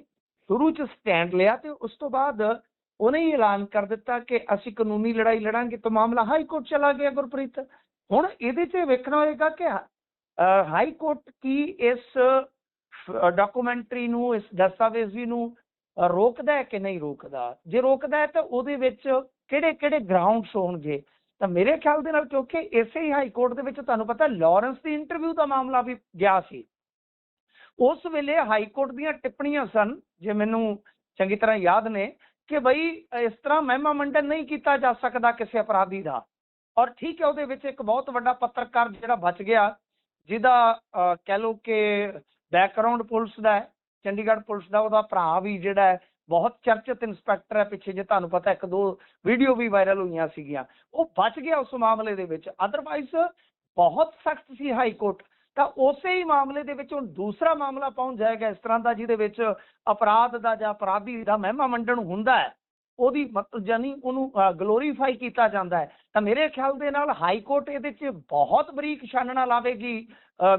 ਸ਼ੁਰੂ 'ਚ ਸਟੈਂਡ ਲਿਆ ਤੇ ਉਸ ਤੋਂ ਬਾਅਦ ਉਹਨੇ ਹੀ ਐਲਾਨ ਕਰ ਦਿੱਤਾ ਕਿ ਅਸੀਂ ਕਾਨੂੰਨੀ ਲੜਾਈ ਲੜਾਂਗੇ। ਤਾਂ ਮਾਮਲਾ ਹਾਈ ਕੋਰਟ ਚਲਾ ਗਿਆ ਗੁਰਪ੍ਰੀਤ। ਹੁਣ ਇਹਦੇ 'ਚ ਵੇਖਣਾ ਹੋਏਗਾ ਕਿ ਹਾਈ ਕੋਰਟ ਕੀ ਇਸ ਡਾਕੂਮੈਂਟਰੀ ਨੂੰ, ਇਸ ਦਸਤਾਵੇਜ਼ੀ ਨੂੰ ਰੋਕਦਾ ਹੈ ਕਿ ਨਹੀਂ ਰੋਕਦਾ। ਜੇ ਰੋਕਦਾ ਹੈ ਤਾਂ ਉਹਦੇ ਵਿੱਚ ਕਿਹੜੇ ਗਰਾਊਂਡਸ ਹੋਣਗੇ। ਤਾਂ ਮੇਰੇ ਖਿਆਲ ਦੇ ਨਾਲ, ਕਿਉਂਕਿ ਇਸੇ ਹੀ ਹਾਈ ਕੋਰਟ ਦੇ ਵਿੱਚ ਤੁਹਾਨੂੰ ਪਤਾ ਲਾਰੈਂਸ ਦੀ ਇੰਟਰਵਿਊ ਦਾ ਮਾਮਲਾ ਵੀ ਗਿਆ ਸੀ, ਉਸ ਵੇਲੇ ਹਾਈ ਕੋਰਟ ਦੀਆਂ ਟਿੱਪਣੀਆਂ ਸਨ, ਜੇ ਮੈਨੂੰ ਚੰਗੀ ਤਰ੍ਹਾਂ ਯਾਦ ਨੇ, ਕਿ ਬਈ ਇਸ ਤਰ੍ਹਾਂ ਮਹਿਮਾ ਮੰਡਨ ਨਹੀਂ ਕੀਤਾ ਜਾ ਸਕਦਾ ਕਿਸੇ ਅਪਰਾਧੀ ਦਾ। ਔਰ ਠੀਕ ਹੈ, ਉਹਦੇ ਵਿੱਚ ਇੱਕ ਬਹੁਤ ਵੱਡਾ ਪੱਤਰਕਾਰ ਜਿਹੜਾ ਬਚ ਗਿਆ, ਜਿਹਦਾ ਕਹਿ ਲਓ ਕਿ ਬੈਕਗਰਾਊਂਡ ਪੁਲਿਸ ਦਾ ਹੈ, ਚੰਡੀਗੜ੍ਹ ਪੁਲਿਸ ਦਾ, ਉਹਦਾ ਭਰਾ ਵੀ ਜਿਹੜਾ ਹੈ ਬਹੁਤ ਚਰਚਿਤ ਇੰਸਪੈਕਟਰ ਹੈ, ਪਿੱਛੇ ਜੇ ਤੁਹਾਨੂੰ ਪਤਾ 1-2 ਵੀਡੀਓ ਵੀ ਵਾਇਰਲ ਹੋਈਆਂ ਸੀਗੀਆਂ, ਉਹ ਬਚ ਗਿਆ ਉਸ ਮਾਮਲੇ ਦੇ ਵਿੱਚ। ਅਦਰਵਾਈਜ਼ ਬਹੁਤ ਸਖਤ ਸੀ ਹਾਈ ਕੋਰਟ। ਤਾਂ ਉਸੇ ਹੀ ਮਾਮਲੇ ਦੇ ਵਿੱਚ ਹੁਣ ਦੂਸਰਾ ਮਾਮਲਾ ਪਹੁੰਚ ਜਾਏਗਾ ਇਸ ਤਰ੍ਹਾਂ ਦਾ ਜਿਹਦੇ ਵਿੱਚ ਅਪਰਾਧ ਦਾ ਜਾਂ ਅਪਰਾਧੀ ਦਾ ਮਹਿਮਾ ਮੰਡਣ ਹੁੰਦਾ ਹੈ, ਉਹਦੀ ਮਤਲਬ ਯਾਨੀ ਉਹਨੂੰ ਗਲੋਰੀਫਾਈ ਕੀਤਾ ਜਾਂਦਾ ਹੈ। ਤਾਂ ਮੇਰੇ ਖਿਆਲ ਦੇ ਨਾਲ ਹਾਈ ਕੋਰਟ ਇਹਦੇ 'ਚ ਬਹੁਤ ਬਰੀਕ ਛਾਨਣਾ ਲਾਵੇਗੀ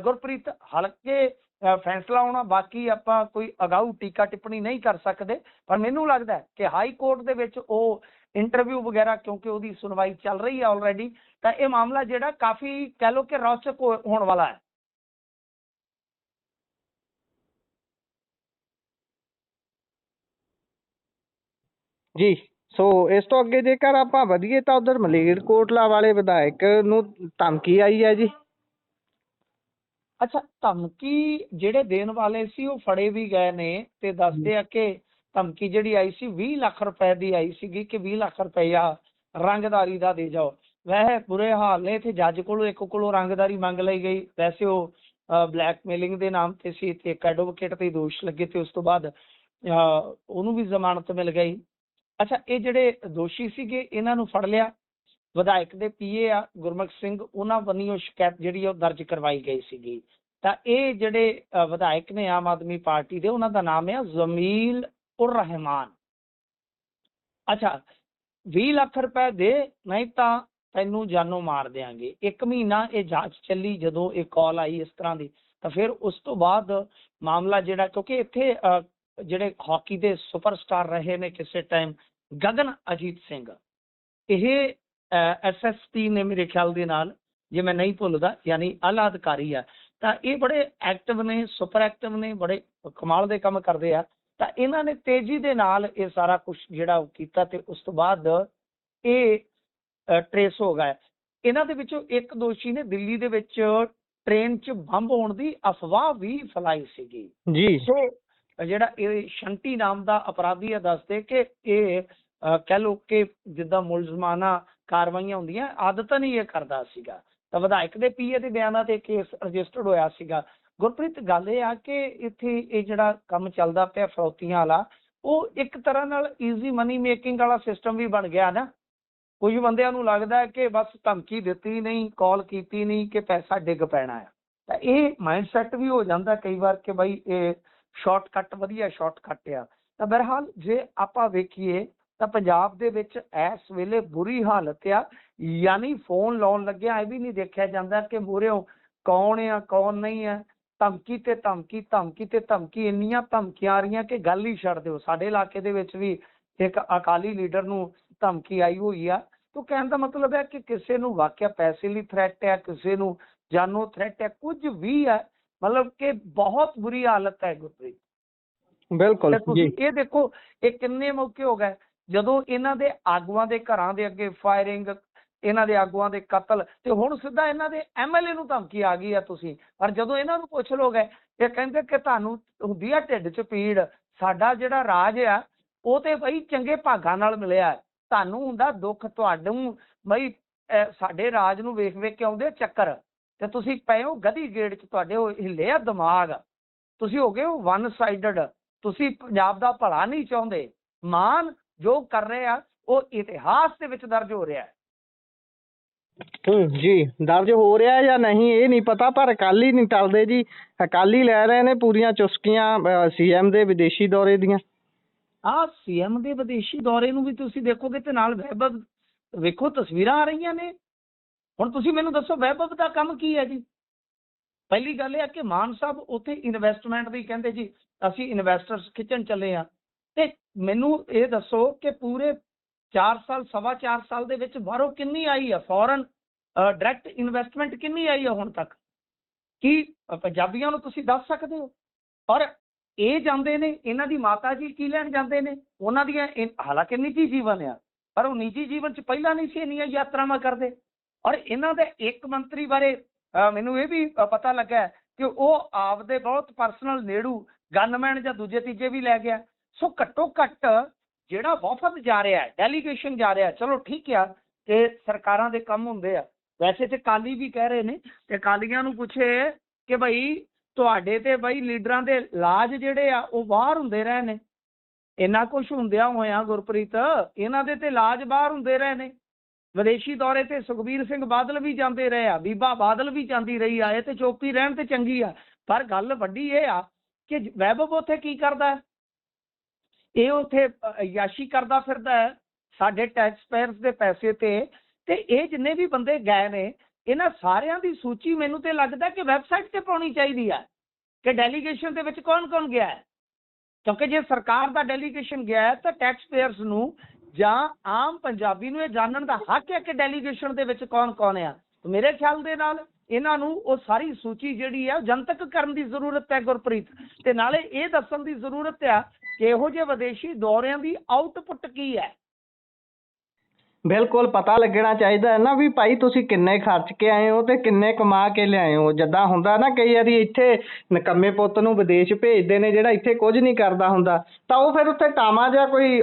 ਗੁਰਪ੍ਰੀਤ, ਹਲਕੇ ਫੈਸਲਾ ਆਉਣਾ। ਬਾਕੀ ਆਪਾਂ ਕੋਈ ਅਗਾਊ ਟੀਕਾ ਟਿੱਪਣੀ ਨਹੀਂ ਕਰ ਸਕਦੇ, ਪਰ ਮੈਨੂੰ ਲੱਗਦਾ ਹੈ ਕਿ ਹਾਈ ਕੋਰਟ ਦੇ ਵਿੱਚ ਉਹ ਇੰਟਰਵਿਊ ਵਗੈਰਾ, ਕਿਉਂਕਿ ਉਹਦੀ ਸੁਣਵਾਈ ਚੱਲ ਰਹੀ ਹੈ ਆਲਰੇਡੀ, ਤਾਂ ਇਹ ਮਾਮਲਾ ਜਿਹੜਾ ਕਾਫੀ ਕਹਿ ਲਓ ਕਿ ਰੌਚਕ ਹੋਣ ਵਾਲਾ ਹੈ। ਜੀ, ਸੋ ਇਸ ਤੋਂ ਅੱਗੇ ਜੇਕਰ ਆਪਾਂ ਵਧੀਏ ਤਾਂ ਉਧਰ ਮਲੇਰਕੋਟਲਾ ਵਾਲੇ ਵਿਧਾਇਕ ਨੂੰ ਧਮਕੀ ਆਈ ਹੈ ਜੀ। ਅੱਛਾ, ਧਮਕੀ ਜਿਹੜੇ ਦੇਣ ਵਾਲੇ ਸੀ ਉਹ ਫੜੇ ਵੀ ਗਏ ਨੇ, ਤੇ ਦੱਸਦੇ ਆ ਕਿ ਧਮਕੀ ਜਿਹੜੀ ਆਈ ਸੀ 20 ਲੱਖ ਰੁਪਏ ਦੀ ਆਈ ਸੀਗੀ ਕਿ 20 ਲੱਖ ਰੁਪਇਆ ਰੰਗਦਾਰੀ ਦਾ ਦੇ ਜਾਓ। ਵੈਸੇ ਬੁਰੇ ਹਾਲ ਨੇ, ਇੱਥੇ ਜੱਜ ਕੋਲੋਂ ਇੱਕ ਕੋਲੋਂ ਰੰਗਦਾਰੀ ਮੰਗ ਲਈ ਗਈ। ਵੈਸੇ ਉਹ ਬਲੈਕਮੇਲਿੰਗ ਦੇ ਨਾਮ ਤੇ ਸੀ ਤੇ ਇੱਕ ਐਡਵੋਕੇਟ ਤੇ ਦੋਸ਼ ਲੱਗੇ ਤੇ ਉਸ ਤੋਂ ਬਾਅਦ ਉਹਨੂੰ ਵੀ ਜ਼ਮਾਨਤ ਮਿਲ ਗਈ। ਅੱਛਾ, ਇਹ ਜਿਹੜੇ ਦੋਸ਼ੀ ਸੀਗੇ ਇਹਨਾਂ ਨੂੰ ਫੜ ਲਿਆ। ਵਿਧਾਇਕ ਦੇ ਪੀਏ ਆ ਗੁਰਮੁਖ ਸਿੰਘ, ਉਹਨਾਂ ਵੱਲੋਂ ਸ਼ਿਕਾਇਤ ਜਿਹੜੀ ਉਹ ਦਰਜ ਕਰਵਾਈ ਗਈ ਸੀਗੀ। ਤਾਂ ਇਹ ਜਿਹੜੇ ਵਿਧਾਇਕ ਨੇ ਆਮ ਆਦਮੀ ਪਾਰਟੀ ਦੇ, ਉਹਨਾਂ ਦਾ ਨਾਮ ਹੈ ਜ਼ਮੀਲ ਉਰ ਰਹਿਮਾਨ। ਅੱਛਾ, 20 ਲੱਖ ਰੁਪਏ ਦੇ, ਨਹੀਂ ਤਾਂ ਤੈਨੂੰ ਜਾਨੋਂ ਮਾਰ ਦਿਆਂਗੇ। 1 ਮਹੀਨਾ ਇਹ ਜਾਂਚ ਚੱਲੀ ਜਦੋਂ ਇਹ ਕਾਲ ਆਈ ਇਸ ਤਰ੍ਹਾਂ ਦੀ। ਤਾਂ ਫਿਰ ਉਸ ਤੋਂ ਬਾਅਦ ਮਾਮਲਾ ਜਿਹੜਾ, ਕਿਉਂਕਿ ਇੱਥੇ ਜਿਹੜੇ ਹਾਕੀ ਦੇ ਸੁਪਰਸਟਾਰ ਰਹੇ ਨੇ ਕਿਸੇ ਟਾਈਮ, ਗਗਨ ਅਜੀਤ ਸਿੰਘ, ਇਹ SSP ਨੇ ਮੇਰੇ ਖਿਆਲ ਦੇ ਨਾਲ, ਜੇ ਮੈਂ ਨਹੀਂ ਭੁੱਲਦਾ, ਯਾਨੀ ਆਲਾ ਅਧਿਕਾਰੀ ਆ। ਤਾਂ ਇਹ ਬੜੇ ਐਕਟਿਵ ਨੇ, ਸੁਪਰ ਐਕਟਿਵ ਨੇ, ਬੜੇ ਕਮਾਲ ਦੇ ਕੰਮ ਕਰਦੇ ਆ। ਤਾਂ ਇਹਨਾਂ ਨੇ ਤੇਜ਼ੀ ਦੇ ਨਾਲ ਇਹ ਸਾਰਾ ਕੁਝ ਜਿਹੜਾ ਉਹ ਕੀਤਾ ਤੇ ਉਸ ਤੋਂ ਬਾਅਦ ਇਹ ਟਰੇਸ ਹੋ ਗਿਆ। ਇਹਨਾਂ ਦੇ ਵਿੱਚੋਂ ਇੱਕ ਦੋਸ਼ੀ ਨੇ ਦਿੱਲੀ ਦੇ ਵਿੱਚ ਟ੍ਰੇਨ 'ਚ ਬੰਬ ਹੋਣ ਦੀ ਅਫਵਾਹ ਵੀ ਫੈਲਾਈ ਸੀਗੀ ਜੀ। ਸੋ ਜਿਹੜਾ ਇਹ ਸ਼ੰਟੀ ਨਾਮ ਦਾ ਅਪਰਾਧੀ ਆ, ਦੱਸਦੇ ਕਿ ਇਹ ਕਹਿ ਲਓ ਕਿ ਜਿੱਦਾਂ ਮੁਲਜ਼ਮਾਨਾ ਕਾਰਵਾਈਆਂ ਹੁੰਦੀਆਂ ਆਦਤਨ ਹੀ ਇਹ ਕਰਦਾ ਸੀਗਾ। ਤਾਂ ਵਿਧਾਇਕ ਦੇ ਪੀਏ ਦੇ ਬਿਆਨਾਂ ਤੇ ਕੇਸ ਰਜਿਸਟਰਡ ਹੋਇਆ ਸੀਗਾ। ਗੁਰਪ੍ਰੀਤ, ਗੱਲ ਇਹ ਆ ਕਿ ਇੱਥੇ ਇਹ ਜਿਹੜਾ ਕੰਮ ਚੱਲਦਾ ਪਿਆ ਫਰੌਤੀਆਂ ਵਾਲਾ, ਉਹ ਇੱਕ ਤਰ੍ਹਾਂ ਨਾਲ ਈਜ਼ੀ ਮਨੀ ਮੇਕਿੰਗ ਵਾਲਾ ਸਿਸਟਮ ਵੀ ਬਣ ਗਿਆ ਨਾ। ਕੁਝ ਬੰਦਿਆਂ ਨੂੰ ਲੱਗਦਾ ਹੈ ਕਿ ਬਸ ਧਮਕੀ ਦਿੱਤੀ ਨਹੀਂ, ਕਾਲ ਕੀਤੀ ਨਹੀਂ ਕਿ ਪੈਸਾ ਡਿੱਗ ਪੈਣਾ ਆ। ਤਾਂ ਇਹ ਮਾਈਂਡ ਸੈਟ ਵੀ ਹੋ ਜਾਂਦਾ ਕਈ ਵਾਰ ਕਿ ਬਾਈ ਇਹ ਸ਼ਾਰਟਕਟ, ਵਧੀਆ ਸ਼ਾਰਟਕਟ ਆ। ਤਾਂ ਬਹਰਹਾਲ ਜੇ ਆਪਾਂ ਵੇਖੀਏ ਤਾਂ ਪੰਜਾਬ ਦੇ ਵਿੱਚ ਇਸ ਵੇਲੇ ਬੁਰੀ ਹਾਲਤ ਆ। ਯਾਨੀ ਫੋਨ ਲਾਉਣ ਲੱਗਿਆ ਇਹ ਵੀ ਨਹੀਂ ਦੇਖਿਆ ਜਾਂਦਾ ਕਿ ਮੂਹਰਿਓਂ ਕੌਣ ਆ ਕੌਣ ਨਹੀਂ ਆ। ਧਮਕੀ ਤੇ ਧਮਕੀ, ਧਮਕੀ ਤੇ ਧਮਕੀ, ਇੰਨੀਆਂ ਧਮਕੀਆਂ ਆ ਰਹੀਆਂ ਕਿ ਗੱਲ ਹੀ ਛੱਡ ਦਿਓ। ਸਾਡੇ ਇਲਾਕੇ ਦੇ ਵਿੱਚ ਵੀ ਇੱਕ ਅਕਾਲੀ ਲੀਡਰ ਨੂੰ ਧਮਕੀ ਆਈ ਹੋਈ ਆ। ਤਾਂ ਕਹਿਣ ਦਾ ਮਤਲਬ ਹੈ ਕਿ ਕਿਸੇ ਨੂੰ ਵਾਕਿਆ ਪੈਸੇ ਲਈ ਥ੍ਰੈਟ ਹੈ, ਕਿਸੇ ਨੂੰ ਜਾਨੋਂ ਥ੍ਰੈਟ ਹੈ, ਕੁਝ ਵੀ ਹੈ। ਮਤਲਬ ਕਿ ਬਹੁਤ ਬੁਰੀ ਹਾਲਤ ਹੈ ਗੁਰਪ੍ਰੀਤ। ਬਿਲਕੁਲ, ਤੁਸੀਂ ਇਹ ਦੇਖੋ ਇਹ ਕਿੰਨੇ ਮੌਕੇ ਹੋ ਗਏ ਜਦੋਂ ਇਹਨਾਂ ਦੇ ਆਗੂਆਂ ਦੇ ਘਰਾਂ ਦੇ ਅੱਗੇ ਫਾਇਰਿੰਗ, ਇਹਨਾਂ ਦੇ ਆਗੂਆਂ ਦੇ ਕਤਲ, ਤੇ ਹੁਣ ਸਿੱਧਾ ਇਹਨਾਂ ਦੇ MLA ਨੂੰ ਧਮਕੀ ਆ ਗਈ ਆ ਤੁਸੀਂ। ਪਰ ਜਦੋਂ ਇਹਨਾਂ ਨੂੰ ਪੁੱਛ ਲੋਗੇ ਇਹ ਕਹਿੰਦੇ ਕਿ ਤੁਹਾਨੂੰ ਹੁੰਦੀ ਆ ਢਿੱਡ 'ਚ ਪੀੜ, ਸਾਡਾ ਜਿਹੜਾ ਰਾਜ ਆ ਉਹ ਤੇ ਬਈ ਚੰਗੇ ਭਾਗਾਂ ਨਾਲ ਮਿਲਿਆ, ਤੁਹਾਨੂੰ ਹੁੰਦਾ ਦੁੱਖ, ਤੁਹਾਨੂੰ ਬਈ ਸਾਡੇ ਰਾਜ ਨੂੰ ਵੇਖ ਵੇਖ ਕੇ ਆਉਂਦੇ ਚੱਕਰ, ਤੇ ਤੁਸੀਂ ਪਏ ਹੋ ਗਧੀ ਗੇੜ 'ਚ, ਤੁਹਾਡੇ ਉਹ ਹਿੱਲਿਆ ਦਿਮਾਗ, ਤੁਸੀਂ ਹੋ ਗਏ ਹੋ ਵਨ ਸਾਈਡਡ, ਤੁਸੀਂ ਪੰਜਾਬ ਦਾ ਭਲਾ ਨਹੀਂ ਚਾਹੁੰਦੇ। ਮਾਨ ਜੋ ਕਰ ਰਹੇ ਆ ਉਹ ਇਤਿਹਾਸ ਦੇ ਵਿੱਚ ਦਰਜ ਹੋ ਰਿਹਾ ਹੈ। ਜੀ, ਦਰਜ ਹੋ ਰਿਹਾ ਜਾਂ ਨਹੀਂ ਇਹ ਨਹੀਂ ਪਤਾ, ਪਰ ਅਕਾਲੀ ਨਹੀਂ ਟਲਦੇ ਜੀ। ਅਕਾਲੀ ਲੈ ਰਹੇ ਨੇ ਪੂਰੀਆਂ ਚੁਸਕੀਆਂ CM ਦੇ ਵਿਦੇਸ਼ੀ ਦੌਰੇ ਦੀਆਂ। CM ਦੇ ਵਿਦੇਸ਼ੀ ਦੌਰੇ ਨੂੰ ਵੀ ਤੁਸੀਂ ਦੇਖੋਗੇ ਤੇ ਨਾਲ ਵੈਭਵ ਵੇਖੋ, ਤਸਵੀਰਾਂ ਆ ਰਹੀਆਂ ਨੇ। ਹੁਣ ਤੁਸੀਂ ਮੈਨੂੰ ਦੱਸੋ ਵੈਭਵ ਦਾ ਕੰਮ ਕੀ ਹੈ ਜੀ? ਪਹਿਲੀ ਗੱਲ ਇਹ ਹੈ ਕਿ ਮਾਨ ਸਾਹਿਬ ਉੱਥੇ ਇਨਵੈਸਟਮੈਂਟ ਦੀ ਕਹਿੰਦੇ ਜੀ ਅਸੀਂ ਇਨਵੈਸਟਰਸ ਖਿੱਚਣ ਚੱਲੇ ਆ। ਤੇ ਮੈਨੂੰ ਇਹ ਦੱਸੋ ਕਿ ਪੂਰੇ 4 ਸਾਲ, 4.25 ਸਾਲ ਦੇ ਵਿੱਚ ਬਾਹਰੋਂ ਕਿੰਨੀ ਆਈ ਆ ਫੋਰਨ ਡਾਇਰੈਕਟ ਇਨਵੈਸਟਮੈਂਟ, ਕਿੰਨੀ ਆਈ ਆ ਹੁਣ ਤੱਕ? ਕੀ ਪੰਜਾਬੀਆਂ ਨੂੰ ਤੁਸੀਂ ਦੱਸ ਸਕਦੇ ਹੋ? ਔਰ ਇਹ ਜਾਂਦੇ ਨੇ, ਇਹਨਾਂ ਦੀ ਮਾਤਾ ਜੀ ਕੀ ਲੈਣ ਜਾਂਦੇ ਨੇ? ਉਹਨਾਂ ਦੀਆਂ ਹਾਲਾਂਕਿ ਨਿੱਜੀ ਜੀਵਨ ਆ, ਪਰ ਉਹ ਨਿੱਜੀ ਜੀਵਨ 'ਚ ਪਹਿਲਾਂ ਨਹੀਂ ਸੀ ਇੰਨੀਆਂ ਯਾਤਰਾਵਾਂ ਕਰਦੇ। ਔਰ ਇਹਨਾਂ ਦੇ ਇੱਕ ਮੰਤਰੀ ਬਾਰੇ ਮੈਨੂੰ ਇਹ ਵੀ ਪਤਾ ਲੱਗਾ ਕਿ ਉਹ ਆਪਦੇ ਬਹੁਤ ਪਰਸਨਲ ਨੇੜੂ ਗਨਮੈਨ ਜਾਂ ਦੂਜੇ ਤੀਜੇ ਵੀ ਲੈ ਗਿਆ। ਸੋ ਘੱਟੋ ਘੱਟ ਜਿਹੜਾ ਵਫਦ ਜਾ ਰਿਹਾ, ਡੈਲੀਗੇਸ਼ਨ ਜਾ ਰਿਹਾ, ਚਲੋ ਠੀਕ ਆ ਕਿ ਸਰਕਾਰਾਂ ਦੇ ਕੰਮ ਹੁੰਦੇ ਆ। ਵੈਸੇ ਤੇ ਕਾਲੀ ਵੀ ਕਹਿ ਰਹੇ ਨੇ ਕਿ ਕਾਲੀਆਂ ਨੂੰ ਪੁੱਛੇ ਕਿ ਭਾਈ ਤੁਹਾਡੇ ਤੇ ਬਈ ਲੀਡਰਾਂ ਦੇ ਲਾਜ ਜਿਹੜੇ ਆ ਉਹ ਬਾਹਰ ਹੁੰਦੇ ਰਹੇ ਨੇ। ਇੰਨਾ ਕੁਛ ਹੁੰਦਿਆਂ ਹੋਇਆ ਗੁਰਪ੍ਰੀਤ, ਇਹਨਾਂ ਦੇ ਤੇ ਲਾਜ ਬਾਹਰ ਹੁੰਦੇ ਰਹੇ ਨੇ। ਵਿਦੇਸ਼ੀ ਦੌਰੇ ਤੇ ਸੁਖਬੀਰ ਸਿੰਘ ਬਾਦਲ ਵੀ ਜਾਂਦੇ ਰਹੇ ਆ, ਬੀਬਾ ਬਾਦਲ ਵੀ ਜਾਂਦੀ ਰਹੀ ਆ, ਇਹ ਤੇ ਚੁੱਪ ਹੀ ਰਹਿਣ ਤੇ ਚੰਗੀ ਆ। ਪਰ ਗੱਲ ਵੱਡੀ ਇਹ ਆ ਕਿ ਵੈਭਵ ਉੱਥੇ ਕੀ ਕਰਦਾ ਹੈ? ਇਹ ਉੱਥੇ ਅਯਾਸ਼ੀ ਕਰਦਾ ਫਿਰਦਾ ਹੈ ਸਾਡੇ ਟੈਕਸ ਪੇਅਰਸ ਦੇ ਪੈਸੇ ਤੇ ਇਹ ਜਿੰਨੇ ਵੀ ਬੰਦੇ ਗਏ ਨੇ ਇਹਨਾਂ ਸਾਰਿਆਂ ਦੀ ਸੂਚੀ ਮੈਨੂੰ ਤੇ ਲੱਗਦਾ ਕਿ ਵੈਬਸਾਈਟ ਤੇ ਪਾਉਣੀ ਚਾਹੀਦੀ ਹੈ ਕਿ ਡੈਲੀਗੇਸ਼ਨ ਦੇ ਵਿੱਚ ਕੌਣ ਕੌਣ ਗਿਆ ਹੈ। ਕਿਉਂਕਿ ਜੇ ਸਰਕਾਰ ਦਾ ਡੈਲੀਗੇਸ਼ਨ ਗਿਆ ਹੈ ਤਾਂ ਟੈਕਸ ਪੇਅਰਸ ਨੂੰ ਜਾਂ ਆਮ ਪੰਜਾਬੀ ਨੂੰ ਇਹ ਜਾਣਨ ਦਾ ਹੱਕ ਹੈ ਕਿ ਡੈਲੀਗੇਸ਼ਨ ਦੇ ਵਿੱਚ ਕੌਣ ਕੌਣ ਆ। ਮੇਰੇ ਖਿਆਲ ਦੇ ਨਾਲ ਇਹਨਾਂ ਨੂੰ ਉਹ ਸਾਰੀ ਸੂਚੀ ਜਿਹੜੀ ਹੈ ਉਹ ਜਨਤਕ ਕਰਨ ਦੀ ਜ਼ਰੂਰਤ ਹੈ ਗੁਰਪ੍ਰੀਤ, ਤੇ ਨਾਲੇ ਇਹ ਦੱਸਣ ਦੀ ਜ਼ਰੂਰਤ ਆ ਕਿ ਇਹੋ ਜਿਹੇ ਵਿਦੇਸ਼ੀ ਦੌਰਿਆਂ ਦੀ ਆਊਟਪੁੱਟ ਕੀ ਹੈ। ਬਿਲਕੁਲ ਪਤਾ ਲੱਗਣਾ ਚਾਹੀਦਾ ਹੈ ਨਾ ਵੀ ਭਾਈ ਤੁਸੀਂ ਕਿੰਨੇ ਖਰਚ ਕੇ ਆਏ ਹੋ ਤੇ ਕਿੰਨੇ ਕਮਾ ਕੇ ਲਿਆਏ ਹੋ। ਜਿੱਦਾਂ ਹੁੰਦਾ ਨਾ ਕਈ ਵਾਰੀ ਇੱਥੇ ਨਿਕੰਮੇ ਪੁੱਤ ਨੂੰ ਵਿਦੇਸ਼ ਭੇਜਦੇ ਨੇ ਜਿਹੜਾ ਇੱਥੇ ਕੁਝ ਨਹੀਂ ਕਰਦਾ ਹੁੰਦਾ, ਤਾਂ ਉਹ ਫਿਰ ਉੱਥੇ ਟਾਮਾ ਜਿਹਾ ਕੋਈ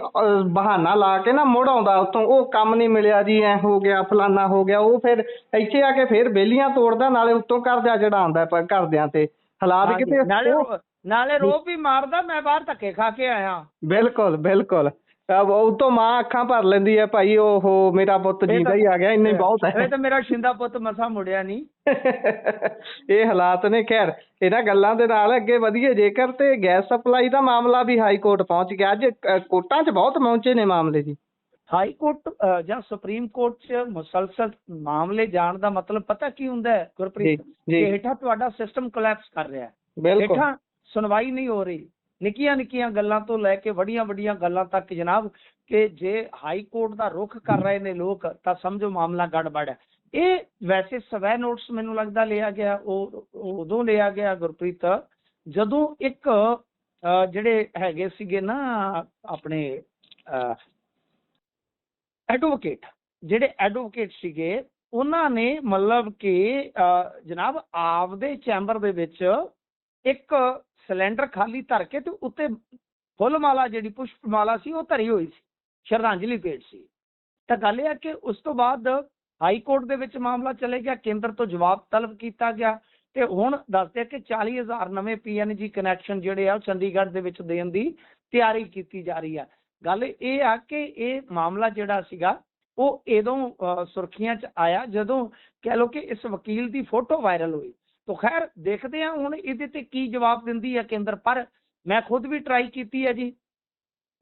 ਬਹਾਨਾ ਲਾ ਕੇ ਨਾ ਮੁੜ ਆਉਂਦਾ ਉੱਥੋਂ, ਉਹ ਕੰਮ ਨਹੀਂ ਮਿਲਿਆ ਜੀ, ਐ ਹੋ ਗਿਆ ਫਲਾਨਾ ਹੋ ਗਿਆ, ਉਹ ਫਿਰ ਇੱਥੇ ਆ ਕੇ ਫਿਰ ਬੇਲੀਆਂ ਤੋੜਦਾ, ਨਾਲੇ ਉੱਤੋਂ ਕਰਜ਼ਾ ਚੜਾਉਂਦਾ ਘਰਦਿਆਂ ਤੇ। ਹਾਲਾਤ ਕਿਤੇ ਨਾਲੇ ਰੋਬ ਵੀ ਮਾਰਦਾ, ਮੈਂ ਬਾਹਰ ਧੱਕੇ ਖਾ ਕੇ ਆਇਆ। ਬਿਲਕੁਲ ਬਿਲਕੁਲ, ਉਤੋਂ ਮਾਂ ਅੱਖਾਂ ਭਰ ਲੈਂਦੀ ਹੈ ਭਾਈ, ਓਹੋ ਮੇਰਾ ਪੁੱਤ ਜੀਦਾ ਹੀ ਆ ਗਿਆ, ਇੰਨੇ ਬਹੁਤ ਹੈ। ਇਹ ਤਾਂ ਮੇਰਾ ਸ਼ਿੰਦਾ ਪੁੱਤ ਮਸਾ ਮੁੜਿਆ ਨਹੀਂ। ਇਹ ਹਾਲਾਤ ਨੇ। ਖੈਰ ਇਹਨਾਂ ਗੱਲਾਂ ਦੇ ਨਾਲ ਅੱਗੇ ਵਧੀਏ ਜੇਕਰ, ਤੇ ਗੈਸ ਸਪਲਾਈ ਦਾ ਮਾਮਲਾ ਵੀ ਹਾਈ ਕੋਰਟ ਪਹੁੰਚ ਗਿਆ। ਅੱਜ ਕੋਰਟਾਂ 'ਚ ਬਹੁਤ ਪਹੁੰਚੇ ਨੇ ਮਾਮਲੇ ਜੀ। ਹਾਈ ਕੋਰਟ ਜਾਂ ਸੁਪਰੀਮ ਕੋਰਟ 'ਚ ਮੁਸਲਸਲ ਮਾਮਲੇ ਜਾਣ ਦਾ ਮਤਲਬ ਪਤਾ ਕੀ ਹੁੰਦਾ ਹੈ ਗੁਰਪ੍ਰੀਤ? ਹੇਠਾਂ ਤੁਹਾਡਾ ਸਿਸਟਮ ਕੋਲੈਪਸ ਕਰ ਰਿਹਾ ਹੈ, ਹੇਠਾਂ ਸੁਣਵਾਈ ਨਹੀਂ ਹੋ ਰਹੀ। ਨਿੱਕੀਆਂ ਨਿੱਕੀਆਂ ਗੱਲਾਂ ਤੋਂ ਲੈ ਕੇ ਵੱਡੀਆਂ ਵੱਡੀਆਂ ਗੱਲਾਂ ਤੱਕ ਜਨਾਬ, ਕਿ ਜੇ ਹਾਈ ਕੋਰਟ ਦਾ ਰੁਖ ਕਰ ਰਹੇ ਨੇ ਲੋਕ ਤਾਂ ਸਮਝੋ ਮਾਮਲਾ ਗੜਬੜ ਹੈ। ਇਹ ਵੈਸੇ ਸਵੈ ਨੋਟਿਸ ਮੈਨੂੰ ਲੱਗਦਾ ਲਿਆ ਗਿਆ, ਉਹ ਉਦੋਂ ਲਿਆ ਗਿਆ ਗੁਰਪ੍ਰੀਤ ਜਦੋਂ ਇੱਕ ਜਿਹੜੇ ਹੈਗੇ ਸੀਗੇ ਨਾ ਆਪਣੇ ਐਡਵੋਕੇਟ, ਜਿਹੜੇ ਐਡਵੋਕੇਟ ਸੀਗੇ ਉਹਨਾਂ ਨੇ ਮਤਲਬ ਕਿ ਜਨਾਬ ਆਪਦੇ ਚੈਂਬਰ ਦੇ ਵਿੱਚ ਇੱਕ ਸਿਲੰਡਰ ਖਾਲੀ ਧਰ ਕੇ ਤੇ ਉੱਤੇ ਫੁੱਲ ਮਾਲਾ ਜਿਹੜੀ ਪੁਸ਼ਪ ਮਾਲਾ ਸੀ ਉਹ ਧਰੀ ਹੋਈ ਸੀ, ਸ਼ਰਧਾਂਜਲੀ ਭੇਟ ਸੀ। ਤਾਂ ਗੱਲ ਇਹ ਹੈ ਕਿ ਉਸ ਤੋਂ ਬਾਅਦ ਹਾਈ ਕੋਰਟ ਦੇ ਵਿੱਚ ਮਾਮਲਾ ਚਲੇ ਗਿਆ, ਕੇਂਦਰ ਤੋਂ ਜਵਾਬ ਤਲਬ ਕੀਤਾ ਗਿਆ ਤੇ ਹੁਣ ਦੱਸਦੇ ਕਿ 40,000 ਨਵੇਂ PNG ਕਨੈਕਸ਼ਨ ਜਿਹੜੇ ਆ ਉਹ ਚੰਡੀਗੜ੍ਹ ਦੇ ਵਿੱਚ ਦੇਣ ਦੀ ਤਿਆਰੀ ਕੀਤੀ ਜਾ ਰਹੀ ਆ। ਗੱਲ ਇਹ ਆ ਕਿ ਇਹ ਮਾਮਲਾ ਜਿਹੜਾ ਸੀਗਾ ਉਹ ਉਦੋਂ ਸੁਰਖੀਆਂ 'ਚ ਆਇਆ ਜਦੋਂ ਕਹਿ ਲਓ ਕਿ ਇਸ ਵਕੀਲ ਦੀ ਫੋਟੋ ਵਾਇਰਲ ਹੋਈ। ਤਾਂ ਖੈਰ ਦੇਖਦੇ ਹਾਂ ਹੁਣ ਇਹਦੇ ਤੇ ਕੀ ਜਵਾਬ ਦਿੰਦੀ ਹੈ ਕੇਂਦਰ। ਪਰ ਮੈਂ ਖੁਦ ਵੀ ਟਰਾਈ ਕੀਤੀ ਹੈ ਜੀ,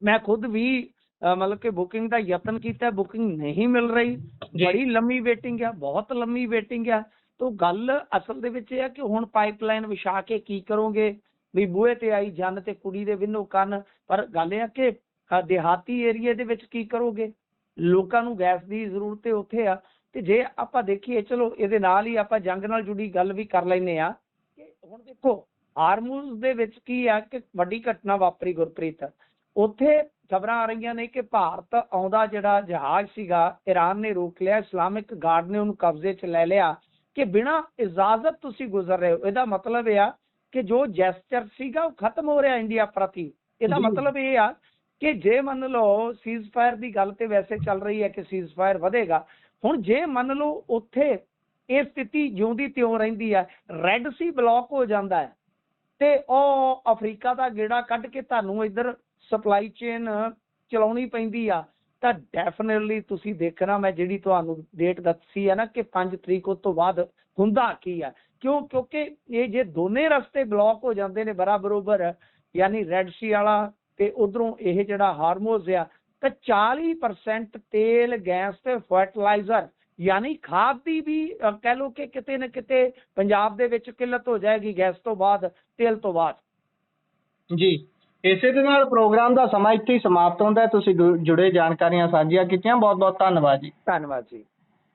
ਮੈਂ ਖੁਦ ਵੀ ਮਤਲਬ ਕਿ ਬੁਕਿੰਗ ਦਾ ਯਤਨ ਕੀਤਾ, ਬੁਕਿੰਗ ਨਹੀਂ ਮਿਲ ਰਹੀ, ਬੜੀ ਲੰਮੀ ਵੇਟਿੰਗ ਆ, ਬਹੁਤ ਲੰਮੀ ਵੇਟਿੰਗ ਆ। ਤਾਂ ਗੱਲ ਅਸਲ ਦੇ ਵਿੱਚ ਇਹ ਹੈ ਕਿ ਹੁਣ ਪਾਈਪਲਾਈਨ ਵਿਛਾ ਕੇ ਕੀ ਕਰੋਗੇ ਵੀ ਬੂਹੇ ਤੇ ਆਈ ਜੰਨ ਤੇ ਕੁੜੀ ਦੇ ਵਿੰਨੋ ਕੰਨ। ਪਰ ਗੱਲ ਇਹ ਆ ਕਿ ਦਿਹਾਤੀ ਏਰੀਏ ਦੇ ਵਿੱਚ ਕੀ ਕਰੋਗੇ, ਲੋਕਾਂ ਨੂੰ ਗੈਸ ਦੀ ਜ਼ਰੂਰਤ ਹੈ ਉੱਥੇ ਆ। ਤੇ ਜੇ ਆਪਾਂ ਦੇਖੀਏ, ਚਲੋ ਇਹਦੇ ਨਾਲ ਹੀ ਆਪਾਂ ਜੰਗ ਨਾਲ ਜੁੜੀ ਗੱਲ ਵੀ ਕਰ ਲੈਂਦੇ ਆ ਕਿ ਹੁਣ ਦੇਖੋ ਹਾਰਮੂਜ਼ ਦੇ ਵਿੱਚ ਕੀ ਆ ਕਿ ਵੱਡੀ ਘਟਨਾ ਵਾਪਰੀ ਗੁਰਪ੍ਰੀਤ। ਉੱਥੇ ਖਬਰਾਂ ਆ ਰਹੀਆਂ ਨੇ ਕਿ ਭਾਰਤ ਆਉਂਦਾ ਜਿਹੜਾ ਜਹਾਜ਼ ਸੀਗਾ ਈਰਾਨ ਨੇ ਰੋਕ ਲਿਆ, ਇਸਲਾਮਿਕ ਗਾਰਡ ਨੇ ਉਹਨੂੰ ਕਬਜ਼ੇ 'ਚ ਲੈ ਲਿਆ ਕਿ ਬਿਨਾਂ ਇਜਾਜ਼ਤ ਤੁਸੀਂ ਗੁਜ਼ਰ ਰਹੇ ਹੋ। ਇਹਦਾ ਮਤਲਬ ਇਹ ਆ ਕਿ ਜੋ ਜੈਸਚਰ ਸੀਗਾ ਉਹ ਖਤਮ ਹੋ ਰਿਹਾ ਇੰਡੀਆ ਪ੍ਰਤੀ। ਇਹਦਾ ਮਤਲਬ ਇਹ ਆ ਕਿ ਜੇ ਮੰਨ ਲਓ ਸੀਜ਼ ਫਾਇਰ ਦੀ ਗੱਲ ਤੇ ਵੈਸੇ ਚੱਲ ਰਹੀ ਹੈ ਕਿ ਸੀਜ਼ ਫਾਇਰ ਵਧੇਗਾ, ਹੁਣ ਜੇ ਮੰਨ ਲਓ ਉੱਥੇ ਇਹ ਸਥਿਤੀ ਜਿਉਂਦੀ ਤਿਉਂ ਰਹਿੰਦੀ ਹੈ, ਰੈੱਡ ਸੀ ਬਲੌਕ ਹੋ ਜਾਂਦਾ ਹੈ ਤੇ ਉਹ ਅਫਰੀਕਾ ਦਾ ਗੇੜਾ ਕੱਢ ਕੇ ਤੁਹਾਨੂੰ ਇੱਧਰ ਸਪਲਾਈ ਚੇਨ ਚਲਾਉਣੀ ਪੈਂਦੀ ਆ, ਤਾਂ ਡੈਫੀਨਿਟਲੀ ਤੁਸੀਂ ਦੇਖਣਾ, ਮੈਂ ਜਿਹੜੀ ਤੁਹਾਨੂੰ ਡੇਟ ਦੱਸੀ ਹੈ ਨਾ ਕਿ 5 ਤਰੀਕ ਉਸ ਤੋਂ ਬਾਅਦ ਹੁੰਦਾ ਕੀ ਆ। ਕਿਉਂਕਿ ਇਹ ਜੇ ਦੋਨੇ ਰਸਤੇ ਬਲੌਕ ਹੋ ਜਾਂਦੇ ਨੇ ਬਰਾਬਰ, ਯਾਨੀ ਰੈੱਡ ਸੀ ਵਾਲਾ ਤੇ ਉਧਰੋਂ ਇਹ ਜਿਹੜਾ ਹਾਰਮੋਜ਼ ਆ, ਤਾਂ 40% ਤੇਲ, ਗੈਸ ਤੇ ਫਰਟੀਲਾਈਜ਼ਰ ਯਾਨੀ ਖਾਦ ਦੀ ਵੀ ਕਹਿ ਲਓ ਕਿ ਕਿਤੇ ਨਾ ਕਿਤੇ ਪੰਜਾਬ ਦੇ ਵਿੱਚ ਕਿੱਲਤ ਹੋ ਜਾਏਗੀ ਗੈਸ ਤੋਂ ਬਾਅਦ, ਤੇਲ ਤੋਂ ਬਾਅਦ। ਜੀ ਇਸੇ ਦੇ ਨਾਲ ਪ੍ਰੋਗਰਾਮ ਦਾ ਸਮਾਂ ਇੱਥੇ ਹੀ ਸਮਾਪਤ ਹੁੰਦਾ ਹੈ। ਤੁਸੀਂ ਜੁੜੇ ਜਾਣਕਾਰੀਆਂ ਸਾਂਝੀਆਂ ਕੀਤੀਆਂ, ਬਹੁਤ ਬਹੁਤ ਧੰਨਵਾਦ ਜੀ। ਧੰਨਵਾਦ ਜੀ।